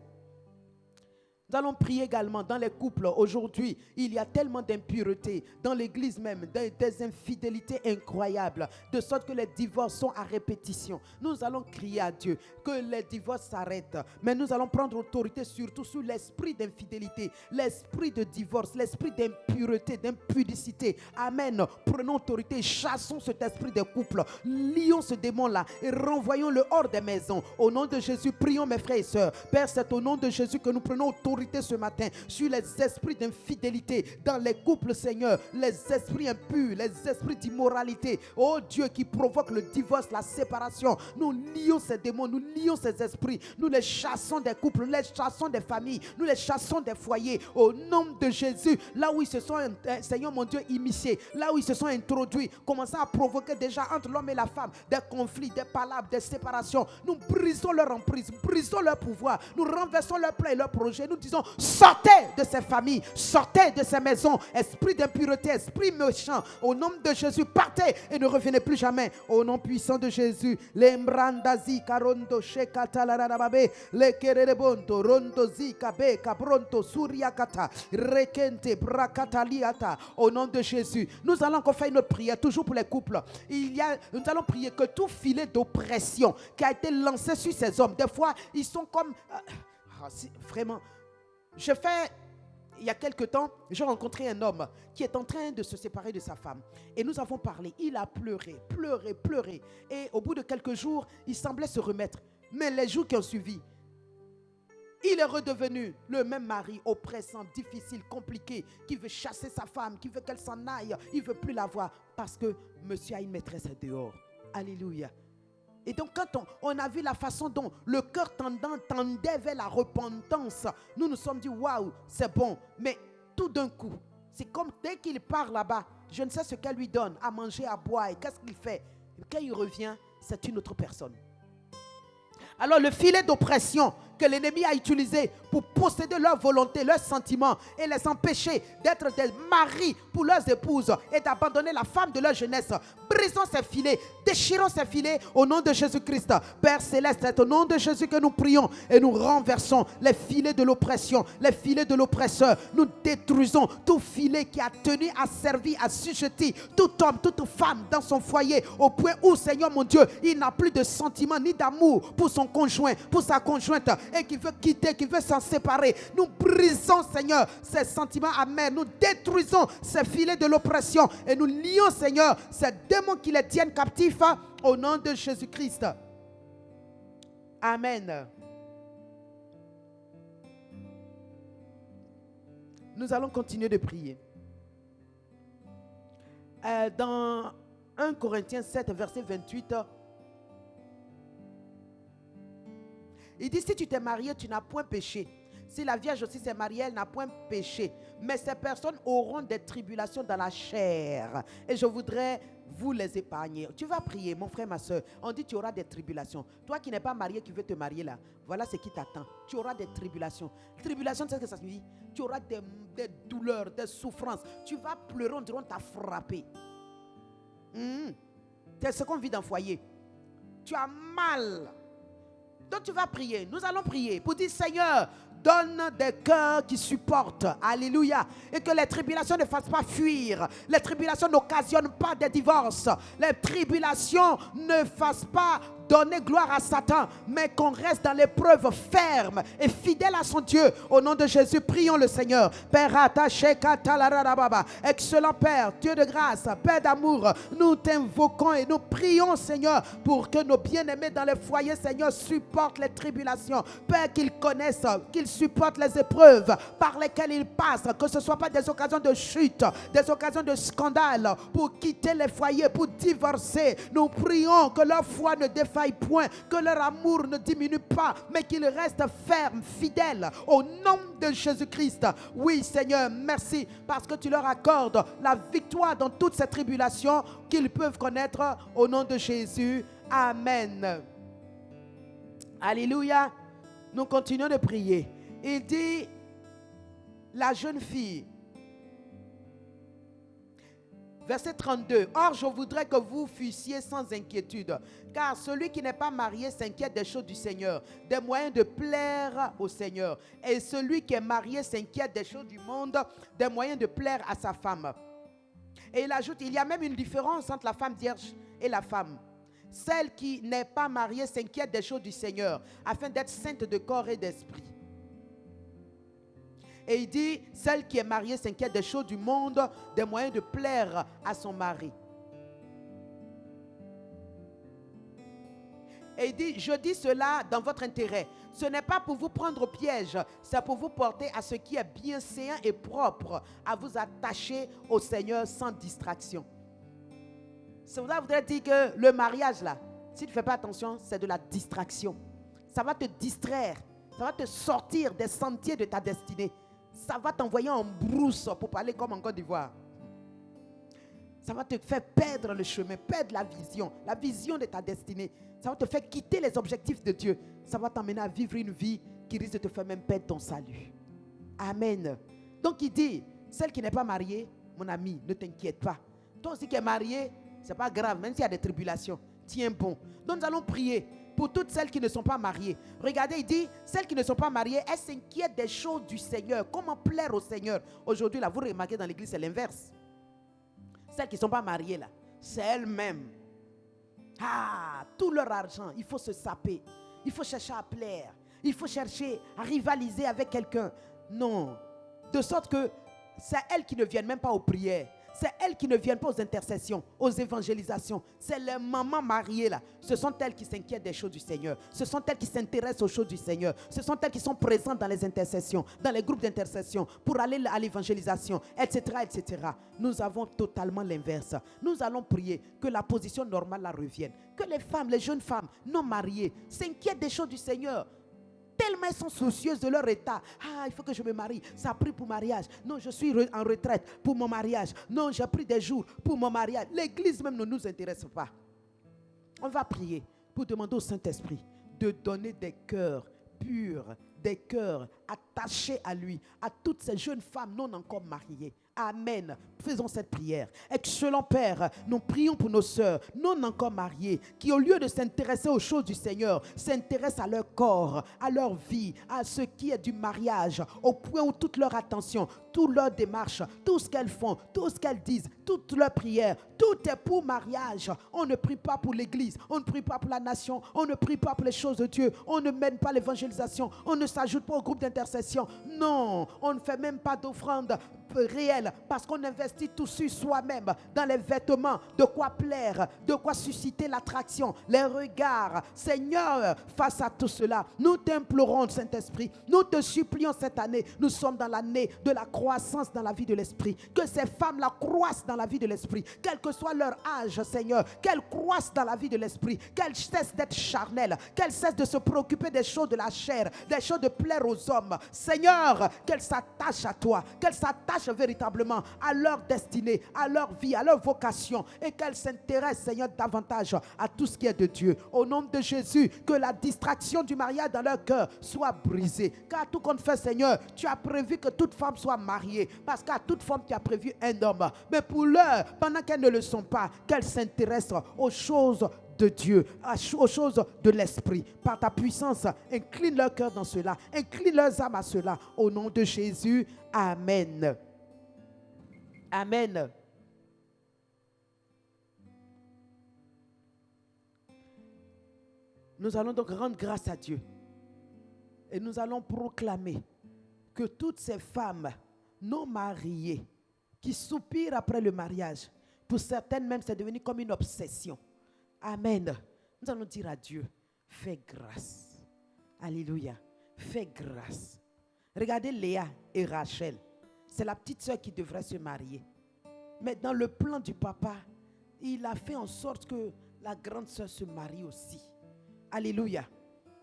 Nous allons prier également dans les couples. Aujourd'hui, il y a tellement d'impuretés dans l'église même, des infidélités incroyables, de sorte que les divorces sont à répétition. Nous allons crier à Dieu que les divorces s'arrêtent, mais nous allons prendre autorité surtout sur l'esprit d'infidélité, l'esprit de divorce, l'esprit d'impureté, d'impudicité. Amen. Prenons autorité, chassons cet esprit des couples, lions ce démon-là et renvoyons-le hors des maisons. Au nom de Jésus, prions mes frères et sœurs. Père, c'est au nom de Jésus que nous prenons autorité ce matin sur les esprits d'infidélité dans les couples, Seigneur, les esprits impurs, les esprits d'immoralité, oh Dieu, qui provoquent le divorce, la séparation. Nous lions ces démons, nous lions ces esprits, nous les chassons des couples, nous les chassons des familles, nous les chassons des foyers au nom de Jésus. Là où ils se sont, Seigneur mon Dieu, immiscés, là où ils se sont introduits, commençant à provoquer déjà entre l'homme et la femme des conflits, des palabres, des séparations. Nous brisons leur emprise, brisons leur pouvoir, nous renversons leurs plans et leurs projets. Nous disons, sortez de ces familles, sortez de ces maisons, esprit d'impureté, esprit méchant, au nom de Jésus, partez et ne revenez plus jamais. Au nom puissant de Jésus, les mbrandazi karondo shekata la rababe, les kerebonto rondo zikabe kabronto suriakata rekente brakataliata. Au nom de Jésus, nous allons encore faire une autre prière, toujours pour les couples. Nous allons prier que tout filet d'oppression qui a été lancé sur ces hommes, des fois ils sont comme vraiment. Il y a quelque temps, j'ai rencontré un homme qui est en train de se séparer de sa femme. Et nous avons parlé. Il a pleuré. Et au bout de quelques jours, il semblait se remettre. Mais les jours qui ont suivi, il est redevenu le même mari oppressant, difficile, compliqué, qui veut chasser sa femme, qui veut qu'elle s'en aille. Il ne veut plus la voir parce que monsieur a une maîtresse dehors. Alléluia. Et donc quand on a vu la façon dont le cœur tendait vers la repentance, nous nous sommes dit waouh, c'est bon. Mais tout d'un coup, c'est comme dès qu'il part là-bas, je ne sais ce qu'elle lui donne à manger, à boire, et qu'est-ce qu'il fait? Et quand il revient, c'est une autre personne. Alors le filet d'oppression que l'ennemi a utilisé pour posséder leur volonté, leurs sentiments et les empêcher d'être des maris pour leurs épouses et d'abandonner la femme de leur jeunesse. Brisons ces filets, déchirons ces filets au nom de Jésus-Christ. Père Céleste, c'est au nom de Jésus que nous prions et nous renversons les filets de l'oppression, les filets de l'oppresseur. Nous détruisons tout filet qui a tenu, à servi, à sujetti tout homme, toute femme dans son foyer au point où, Seigneur mon Dieu, il n'a plus de sentiments ni d'amour pour son conjoint, pour sa conjointe et qui veut quitter, qui veut s'en séparer. Nous brisons, Seigneur, ces sentiments amers. Nous détruisons ces filets de l'oppression et nous lions, Seigneur, ces démons qui les tiennent captifs au nom de Jésus-Christ. Amen. Nous allons continuer de prier. Dans 1 Corinthiens 7, verset 28, il dit, si tu t'es marié, tu n'as point péché. Si la Vierge aussi s'est mariée, elle n'a point péché. Mais ces personnes auront des tribulations dans la chair. Et je voudrais vous les épargner. Tu vas prier, mon frère, ma soeur. On dit, tu auras des tribulations. Toi qui n'es pas marié, qui veux te marier là, voilà ce qui t'attend. Tu auras des tribulations. Tribulation, c'est ce que ça signifie. Tu auras des douleurs, des souffrances. Tu vas pleurer, on dirait on t'a frappé. C'est ce qu'on vit dans le foyer. Tu as mal. Donc tu vas prier. Nous allons prier pour dire, Seigneur, donne des cœurs qui supportent. Alléluia. Et que les tribulations ne fassent pas fuir. Les tribulations n'occasionnent pas des divorces. Les tribulations ne fassent pas donner gloire à Satan, mais qu'on reste dans l'épreuve ferme et fidèle à son Dieu. Au nom de Jésus, prions le Seigneur. Père attaché, excellent Père, Dieu de grâce, Père d'amour, nous t'invoquons et nous prions, Seigneur, pour que nos bien-aimés dans les foyers, Seigneur, supportent les tribulations. Père, qu'ils connaissent, qu'ils supportent les épreuves par lesquelles ils passent, que ce ne soit pas des occasions de chute, des occasions de scandale, pour quitter les foyers, pour divorcer. Nous prions que leur foi ne défaille point, que leur amour ne diminue pas, mais qu'ils restent fermes, fidèles, au nom de Jésus-Christ. Oui, Seigneur, merci, parce que tu leur accordes la victoire dans toutes ces tribulations qu'ils peuvent connaître, au nom de Jésus. Amen. Alléluia. Nous continuons de prier. Il dit, la jeune fille, verset 32, « Or, je voudrais que vous fussiez sans inquiétude, car celui qui n'est pas marié s'inquiète des choses du Seigneur, des moyens de plaire au Seigneur. Et celui qui est marié s'inquiète des choses du monde, des moyens de plaire à sa femme. » Et il ajoute, il y a même une différence entre la femme vierge et la femme. Celle qui n'est pas mariée s'inquiète des choses du Seigneur, afin d'être sainte de corps et d'esprit. Et il dit, celle qui est mariée s'inquiète des choses du monde, des moyens de plaire à son mari. Et il dit, je dis cela dans votre intérêt. Ce n'est pas pour vous prendre au piège, c'est pour vous porter à ce qui est bien séant et propre, à vous attacher au Seigneur sans distraction. Ça voudrait dire que le mariage là, si tu ne fais pas attention, c'est de la distraction. Ça va te distraire, ça va te sortir des sentiers de ta destinée. Ça va t'envoyer en brousse, pour parler comme en Côte d'Ivoire. Ça va te faire perdre le chemin, perdre la vision de ta destinée. Ça va te faire quitter les objectifs de Dieu. Ça va t'emmener à vivre une vie qui risque de te faire même perdre ton salut. Amen. Donc il dit, celle qui n'est pas mariée, mon ami, ne t'inquiète pas. Toi aussi qui es marié, ce n'est pas grave, même s'il y a des tribulations. Tiens bon. Donc nous allons prier pour toutes celles qui ne sont pas mariées. Regardez, il dit, celles qui ne sont pas mariées, elles s'inquiètent des choses du Seigneur. Comment plaire au Seigneur? Aujourd'hui, là, vous remarquez dans l'église, c'est l'inverse. Celles qui ne sont pas mariées, là, c'est elles-mêmes. Ah, tout leur argent, il faut se saper. Il faut chercher à plaire. Il faut chercher à rivaliser avec quelqu'un. Non. De sorte que c'est elles qui ne viennent même pas aux prières. C'est elles qui ne viennent pas aux intercessions, aux évangélisations. C'est les mamans mariées là. Ce sont elles qui s'inquiètent des choses du Seigneur. Ce sont elles qui s'intéressent aux choses du Seigneur. Ce sont elles qui sont présentes dans les intercessions, dans les groupes d'intercession, pour aller à l'évangélisation, etc., etc. Nous avons totalement l'inverse. Nous allons prier que la position normale la revienne. Que les femmes, les jeunes femmes non mariées s'inquiètent des choses du Seigneur. Tellement elles sont soucieuses de leur état. Ah, il faut que je me marie. Ça a pris pour mariage. Non, je suis en retraite pour mon mariage. Non, j'ai pris des jours pour mon mariage. L'église même ne nous intéresse pas. On va prier pour demander au Saint-Esprit de donner des cœurs purs, des cœurs attachés à lui, à toutes ces jeunes femmes non encore mariées. Amen. Faisons cette prière. Excellent Père, nous prions pour nos sœurs non encore mariées qui, au lieu de s'intéresser aux choses du Seigneur, s'intéressent à leur corps, à leur vie, à ce qui est du mariage, au point où toute leur attention, toute leur démarche, tout ce qu'elles font, tout ce qu'elles disent, toutes leurs prières, tout est pour mariage. On ne prie pas pour l'église, on ne prie pas pour la nation, on ne prie pas pour les choses de Dieu, on ne mène pas l'évangélisation, on ne s'ajoute pas au groupe d'intercession. Non, on ne fait même pas d'offrande réelle parce qu'on investit tout sur soi-même dans les vêtements, de quoi plaire, de quoi susciter l'attraction, les regards. Seigneur, face à tout cela, nous t'implorons, Saint-Esprit, nous te supplions cette année, nous sommes dans l'année de la croissance dans la vie de l'esprit, que ces femmes-là croissent dans la vie de l'esprit, quel que soit leur âge, Seigneur, qu'elles croissent dans la vie de l'esprit, qu'elles cessent d'être charnelles, qu'elles cessent de se préoccuper des choses de la chair, des choses de plaire aux hommes. Seigneur, qu'elles s'attachent à toi, qu'elles s'attachent véritablement à leur destinée, à leur vie, à leur vocation, et qu'elles s'intéressent, Seigneur, davantage à tout ce qui est de Dieu. Au nom de Jésus, que la distraction du mariage dans leur cœur soit brisée. Car tout compte fait, Seigneur, tu as prévu que toute femme soit mariée, parce qu'à toute femme tu as prévu un homme. Mais pour l'heure, pendant qu'elles ne le sont pas, qu'elles s'intéressent aux choses de Dieu, aux choses de l'esprit. Par ta puissance, incline leur cœur dans cela, incline leurs âmes à cela. Au nom de Jésus, Amen. Amen. Nous allons donc rendre grâce à Dieu. Et nous allons proclamer que toutes ces femmes non mariées qui soupirent après le mariage, pour certaines même c'est devenu comme une obsession. Amen. Nous allons dire à Dieu, fais grâce. Alléluia. Fais grâce. Regardez Léa et Rachel. C'est la petite sœur qui devrait se marier. Mais dans le plan du papa, il a fait en sorte que la grande sœur se marie aussi. Alléluia.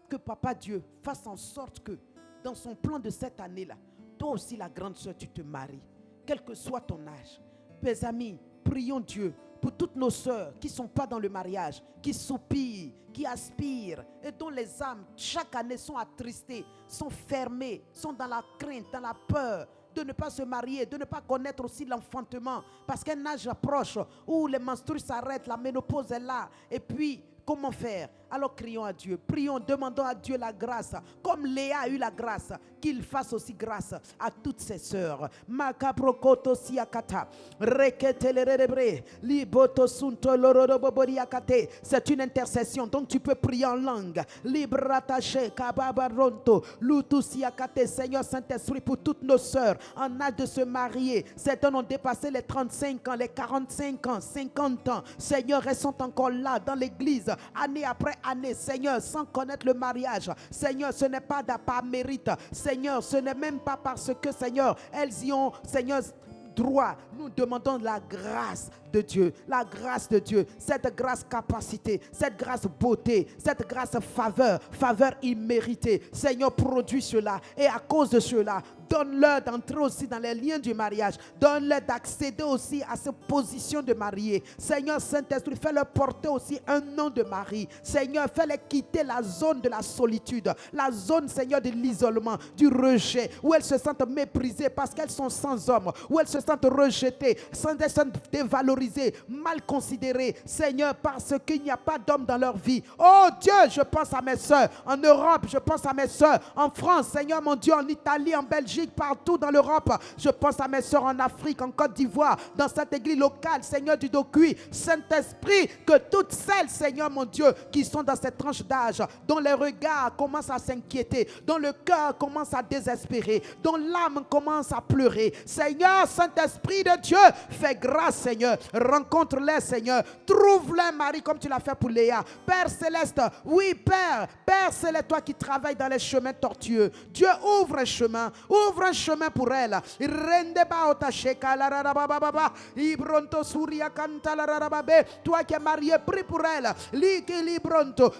Que papa Dieu fasse en sorte que dans son plan de cette année-là, toi aussi la grande sœur, tu te maries. Quel que soit ton âge. Mes amis, prions Dieu pour toutes nos sœurs qui ne sont pas dans le mariage, qui soupirent, qui aspirent et dont les âmes chaque année sont attristées, sont fermées, sont dans la crainte, dans la peur de ne pas se marier, de ne pas connaître aussi l'enfantement, parce qu'un âge approche où les menstrues s'arrêtent, la ménopause est là, et puis comment faire? Alors crions à Dieu, prions, demandons à Dieu la grâce, comme Léa a eu la grâce, qu'il fasse aussi grâce à toutes ses sœurs. Makaprokoto siakata, reketelelebre, liboto sunto loroboboriakate. C'est une intercession, donc tu peux prier en langue. Libratache kababaronto, lutu siakate. Seigneur Saint-Esprit, pour toutes nos sœurs en âge de se marier, certaines ont dépassé les 35 ans, les 45 ans, 50 ans. Seigneur, elles sont encore là dans l'église, année après année, Seigneur, sans connaître le mariage. Seigneur, ce n'est pas par mérite. Seigneur, ce n'est même pas parce que, Seigneur, elles y ont, Seigneur, droit. Nous demandons la grâce de Dieu, la grâce de Dieu, cette grâce capacité, cette grâce beauté, cette grâce faveur imméritée. Seigneur, produis cela, et à cause de cela, donne-leur d'entrer aussi dans les liens du mariage, donne-leur d'accéder aussi à cette position de marié. Seigneur Saint-Esprit, fais-leur porter aussi un nom de mari. Seigneur, fais-les quitter la zone de la solitude, la zone, Seigneur, de l'isolement, du rejet, où elles se sentent méprisées parce qu'elles sont sans homme, où elles se sentent rejetées, elles sont dévalorisées, mal considérées, Seigneur, parce qu'il n'y a pas d'homme dans leur vie. Oh Dieu, je pense à mes soeurs en Europe, je pense à mes soeurs en France, Seigneur mon Dieu, en Italie, en Belgique, partout dans l'Europe. Je pense à mes soeurs en Afrique, en Côte d'Ivoire, dans cette église locale, Seigneur du Dokuy. Saint-Esprit, que toutes celles, Seigneur mon Dieu, qui sont dans cette tranche d'âge, dont les regards commencent à s'inquiéter, dont le cœur commence à désespérer, dont l'âme commence à pleurer. Seigneur, Saint-Esprit de Dieu, fais grâce, Seigneur. Rencontre-les, Seigneur. Trouve-les, Marie, comme tu l'as fait pour Léa. Père Céleste, oui, Père, c'est toi qui travailles dans les chemins tortueux. Dieu, ouvre un chemin pour elle. Toi qui es marié, prie pour elle.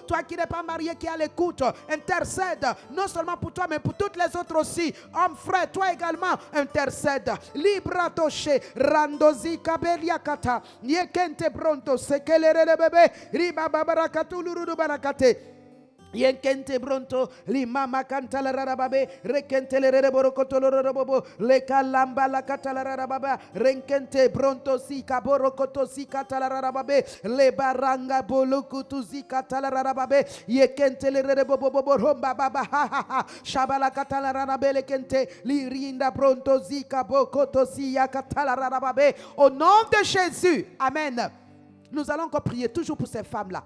Toi qui n'es pas marié, qui est à l'écoute, intercède, non seulement pour toi, mais pour toutes les autres aussi. Homme, frère, toi également, intercède. Libratoche, randozi kabeliakata, yekente bronto, sekelere bebe, riba babarakatu luru barakate. Yenkente bronto limama kantala rarababe rekente le borokoto lorobobo le kalamba la katala rarababa renkente bronto si kaborokoto si katala rarababe le baranga bolokutu si katala rarababe yekente le bobo romba baba ha ha ha shabala katala rarabele kente lirinda bronto si kabokoto si yakatala rarababe. Au nom de Jésus, amen. Nous allons encore prier toujours pour ces femmes-là.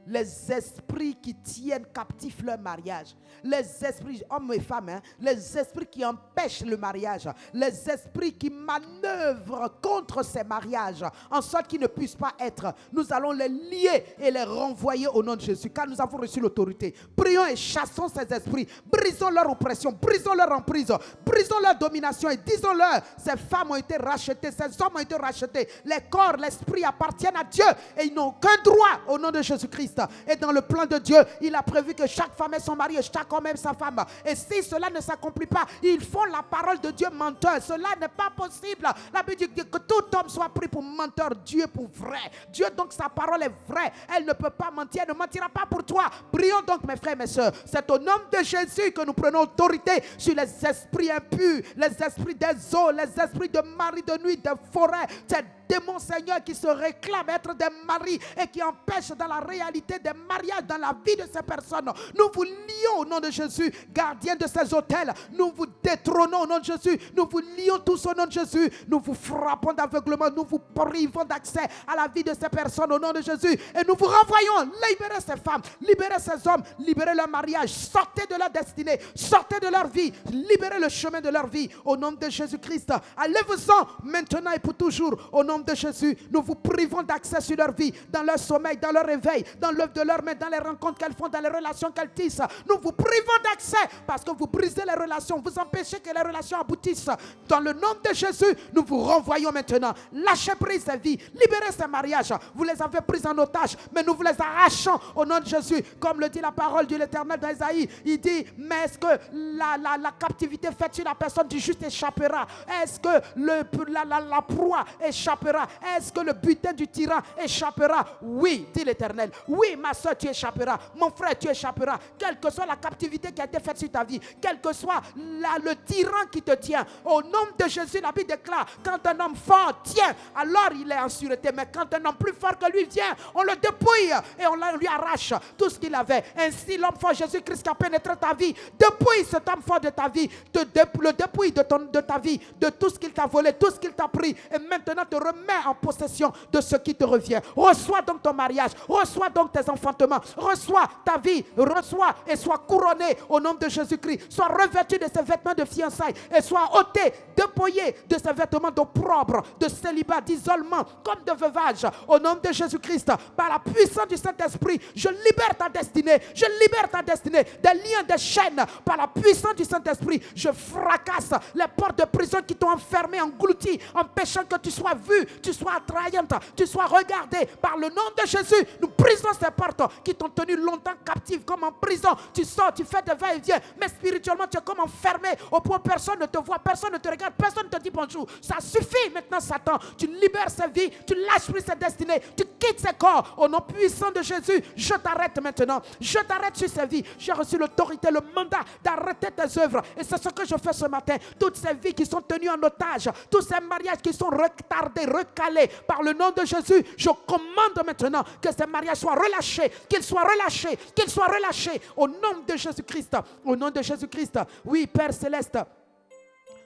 Les esprits qui tiennent captif leur mariage, les esprits, hommes et femmes, les esprits qui empêchent le mariage, les esprits qui manœuvrent contre ces mariages, en sorte qu'ils ne puissent pas être. Nous allons les lier et les renvoyer au nom de Jésus, car nous avons reçu l'autorité. Prions et chassons ces esprits, brisons leur oppression, brisons leur emprise, brisons leur domination et disons-leur, ces femmes ont été rachetées, ces hommes ont été rachetés, les corps, l'esprit appartiennent à Dieu et ils n'ont aucun droit au nom de Jésus-Christ. Et dans le plan de Dieu, il a prévu que chaque femme ait son mari et chaque homme ait sa femme. Et si cela ne s'accomplit pas, ils font la parole de Dieu menteur. Cela n'est pas possible. La Bible dit que tout homme soit pris pour menteur, Dieu pour vrai. Dieu donc, sa parole est vraie. Elle ne peut pas mentir, elle ne mentira pas pour toi. Prions donc, mes frères et mes sœurs. C'est au nom de Jésus que nous prenons autorité sur les esprits impurs, les esprits des eaux, les esprits de mari de nuit, de forêt, ces démons, Seigneur, qui se réclament être des maris et qui empêchent dans la réalité des mariages dans la vie de ces personnes. Nous vous lions au nom de Jésus, gardien de ces hôtels. Nous vous détrônons au nom de Jésus. Nous vous lions tous au nom de Jésus. Nous vous frappons d'aveuglement. Nous vous privons d'accès à la vie de ces personnes au nom de Jésus. Et nous vous renvoyons. Libérez ces femmes, libérez ces hommes, libérez leur mariage. Sortez de leur destinée, sortez de leur vie. Libérez le chemin de leur vie au nom de Jésus-Christ. Allez-vous-en maintenant et pour toujours au nom de Jésus. Nous vous privons d'accès sur leur vie, dans leur sommeil, dans leur réveil, dans l'œuvre de leurs mains, dans les rencontres qu'elles font, dans les relations qu'elles tissent. Nous vous privons d'accès parce que vous brisez les relations, vous empêchez que les relations aboutissent. Dans le nom de Jésus, nous vous renvoyons maintenant. Lâchez prise ces vies, libérez ces mariages. Vous les avez pris en otage, mais nous vous les arrachons au nom de Jésus. Comme le dit la parole de l'Éternel dans Isaïe, il dit, mais est-ce que la captivité faite sur la personne du juste échappera? Est-ce que la proie échappera? Est-ce que le butin du tyran échappera? Oui, dit l'Éternel. Oui, ma soeur, tu échapperas. Mon frère, tu échapperas. Quelle que soit la captivité qui a été faite sur ta vie, quel que soit le tyran qui te tient, au nom de Jésus, la Bible déclare, quand un homme fort tient, alors il est en sûreté. Mais quand un homme plus fort que lui vient, on le dépouille et on lui arrache tout ce qu'il avait. Ainsi, l'homme fort Jésus-Christ qui a pénétré ta vie, dépouille cet homme fort de ta vie, le dépouille de ta vie, de tout ce qu'il t'a volé, tout ce qu'il t'a pris, et maintenant te remet en possession de ce qui te revient. Reçois donc ton mariage, reçois donc tes enfantements, reçois ta vie, reçois et sois couronné au nom de Jésus-Christ. Sois revêtu de ces vêtements de fiançailles et sois ôté, dépouillé de ces vêtements d'opprobre, de célibat, d'isolement, comme de veuvage. Au nom de Jésus-Christ, par la puissance du Saint-Esprit, je libère ta destinée, je libère ta destinée des liens, des chaînes. Par la puissance du Saint-Esprit, je fracasse les portes de prison qui t'ont enfermé, englouti, empêchant que tu sois vu, tu sois attrayante, tu sois regardé. Par le nom de Jésus, nous brisons ces portes qui t'ont tenu longtemps captive, comme en prison. Tu sors, tu fais des va-et-vient, mais spirituellement, tu es comme enfermé au point où personne ne te voit, personne ne te regarde, personne ne te dit bonjour. Ça suffit maintenant, Satan. Tu libères sa vie, tu lâches prise sa destinée, tu quittes ses corps. Au nom puissant de Jésus, je t'arrête maintenant. Je t'arrête sur sa vie. J'ai reçu l'autorité, le mandat d'arrêter tes œuvres. Et c'est ce que je fais ce matin. Toutes ces vies qui sont tenues en otage, tous ces mariages qui sont retardés, recalés, par le nom de Jésus, je commande maintenant que ces mariages soient relâchés, qu'ils soient relâchés, qu'ils soient relâchés. Au nom de Jésus-Christ. Au nom de Jésus-Christ. Oui, Père Céleste.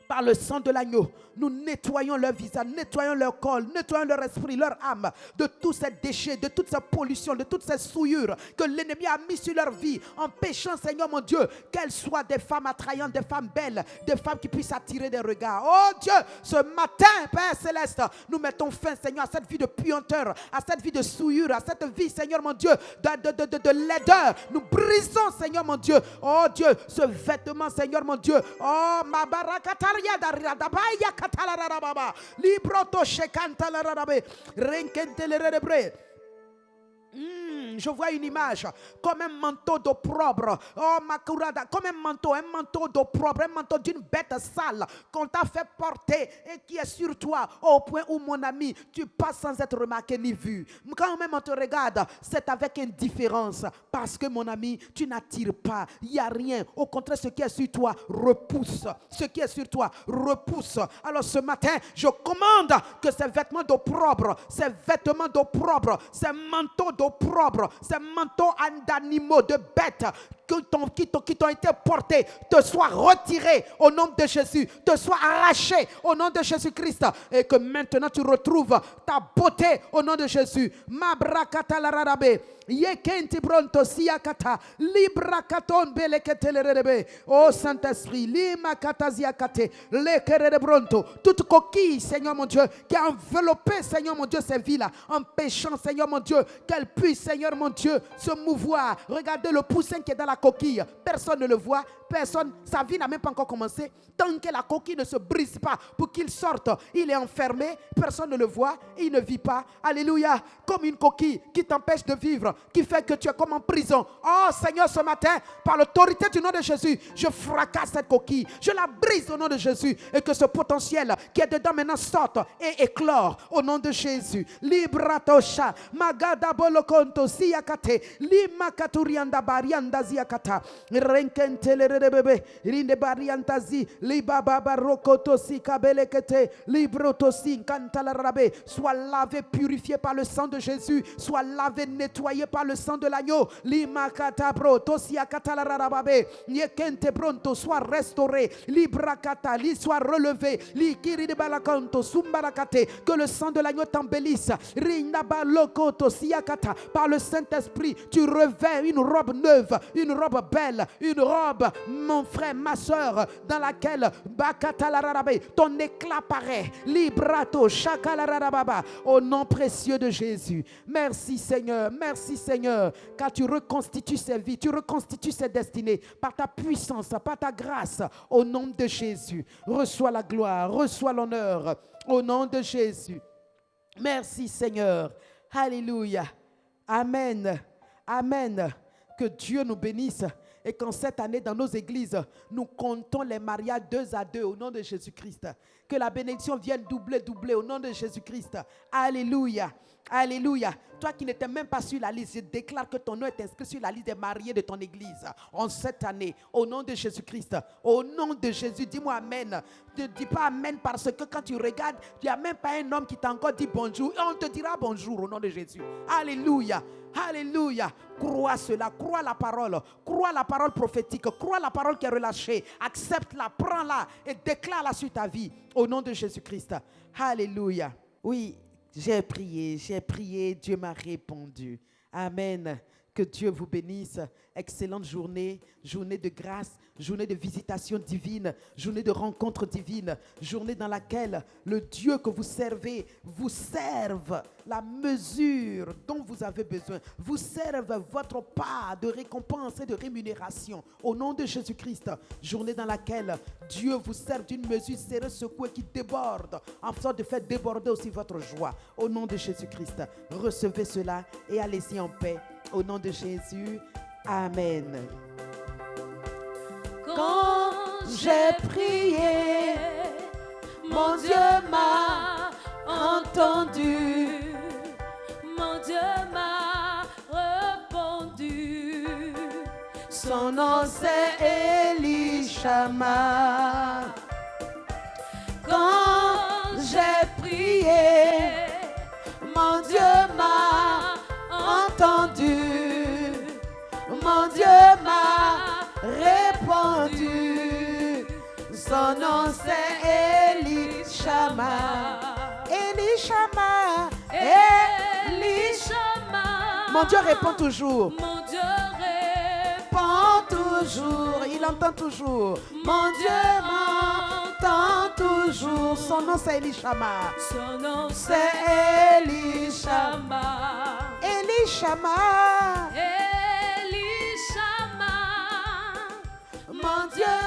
Par le sang de l'agneau, nous nettoyons leur visage, nettoyons leur corps, nettoyons leur esprit, leur âme, de tous ces déchets, de toute cette pollution, de toutes ces souillures que l'ennemi a mis sur leur vie, empêchant, Seigneur mon Dieu, qu'elles soient des femmes attrayantes, des femmes belles, des femmes qui puissent attirer des regards. Oh Dieu, ce matin, Père Céleste, nous mettons fin, Seigneur, à cette vie de puanteur, à cette vie de souillure, à cette vie, Seigneur mon Dieu, de laideur. Nous brisons, Seigneur mon Dieu, oh Dieu, ce vêtement, Seigneur mon Dieu, oh ma barakataria. Je vois une image comme un manteau d'opprobre. Oh, Makurada, comme un manteau d'opprobre, un manteau d'une bête sale qu'on t'a fait porter et qui est sur toi au point où, mon ami, tu passes sans être remarqué ni vu. Quand même on te regarde, c'est avec indifférence parce que, mon ami, tu n'attires pas. Il n'y a rien. Au contraire, ce qui est sur toi repousse. Ce qui est sur toi repousse. Alors ce matin, je commande que ces vêtements d'opprobre, ces manteaux d'opprobre, ces manteaux d'animaux, de bêtes qui t'ont été portés, te soient retirés au nom de Jésus, te soient arrachés au nom de Jésus-Christ, et que maintenant tu retrouves ta beauté au nom de Jésus. Yekenti siakata librakaton beleketelerebe. Oh Saint-Esprit, lima kataziakate lekere bronto. Toute coquille, Seigneur mon Dieu, qui a enveloppé, Seigneur mon Dieu, ces vies-là, empêchant, Seigneur mon Dieu, qu'elles puissent, Seigneur mon Dieu, se mouvoir. Regardez le poussin qui est dans la coquille. Personne ne le voit, personne, sa vie n'a même pas encore commencé. Tant que la coquille ne se brise pas pour qu'il sorte, il est enfermé, personne ne le voit, il ne vit pas. Alléluia. Comme une coquille qui t'empêche de vivre, qui fait que tu es comme en prison. Oh Seigneur, ce matin, par l'autorité du nom de Jésus, je fracasse cette coquille, je la brise au nom de Jésus, et que ce potentiel qui est dedans maintenant sorte et éclore au nom de Jésus. Libratosha magada bolokonto siakate limakaturianda barianda siakata. Renkentele rebebe. Rinde bariantazi. Liba baba rokoto si kabelekete. Libroto si kantala rabe. Sois lavé, purifié par le sang de Jésus. Sois lavé, nettoyé par le sang de l'agneau. Limakata broto siakata la rababe. Yekente pronto. Sois restauré. Librakata. Li soit relevé. Li kiri de balakanto. Sumbarakate. Que le sang de l'agneau t'embellisse. Rinaba lokoto siakata. Par le Saint-Esprit, tu revêts une robe neuve, une robe belle, une robe, mon frère, ma soeur, dans laquelle ton éclat paraît. Librato, shakalarababa, au nom précieux de Jésus. Merci Seigneur, car tu reconstitues ses vies, tu reconstitues ses destinées par ta puissance, par ta grâce, au nom de Jésus. Reçois la gloire, reçois l'honneur, au nom de Jésus. Merci Seigneur. Alléluia. Amen. Amen. Que Dieu nous bénisse et qu'en cette année, dans nos églises, nous comptons les mariages 2 à 2 au nom de Jésus-Christ. Que la bénédiction vienne doubler au nom de Jésus-Christ. Alléluia. Alléluia. Toi qui n'étais même pas sur la liste, je déclare que ton nom est inscrit sur la liste des mariés de ton église en cette année, au nom de Jésus-Christ. Au nom de Jésus, dis-moi amen. Ne dis pas amen parce que quand tu regardes, il n'y a même pas un homme qui t'a encore dit bonjour. Et on te dira bonjour au nom de Jésus. Alléluia. Alléluia. Crois cela, crois la parole prophétique, crois la parole qui est relâchée. Accepte-la, prends-la et déclare-la sur ta vie au nom de Jésus-Christ. Alléluia. Oui. J'ai prié, Dieu m'a répondu. Amen. Que Dieu vous bénisse. Excellente journée de grâce, journée de visitation divine, journée de rencontre divine, journée dans laquelle le Dieu que vous servez vous serve la mesure dont vous avez besoin, vous serve votre part de récompense et de rémunération. Au nom de Jésus-Christ, journée dans laquelle Dieu vous sert d'une mesure serrée, secouée qui déborde, en sorte de faire déborder aussi votre joie. Au nom de Jésus-Christ, recevez cela et allez-y en paix. Au nom de Jésus, Amen. Quand j'ai prié, mon Dieu m'a entendu, mon Dieu m'a répondu. Son nom c'est Elishama. Quand j'ai prié, mon Dieu m'a entendu, mon Dieu m'a répondu. Son nom c'est Elishama. Elishama, Elishama. Mon Dieu répond toujours. Mon Dieu répond toujours. Il entend toujours. Mon Dieu m'entend toujours. Son nom c'est Elishama. Son nom c'est Elishama. Elishama. Elishama. Mon Dieu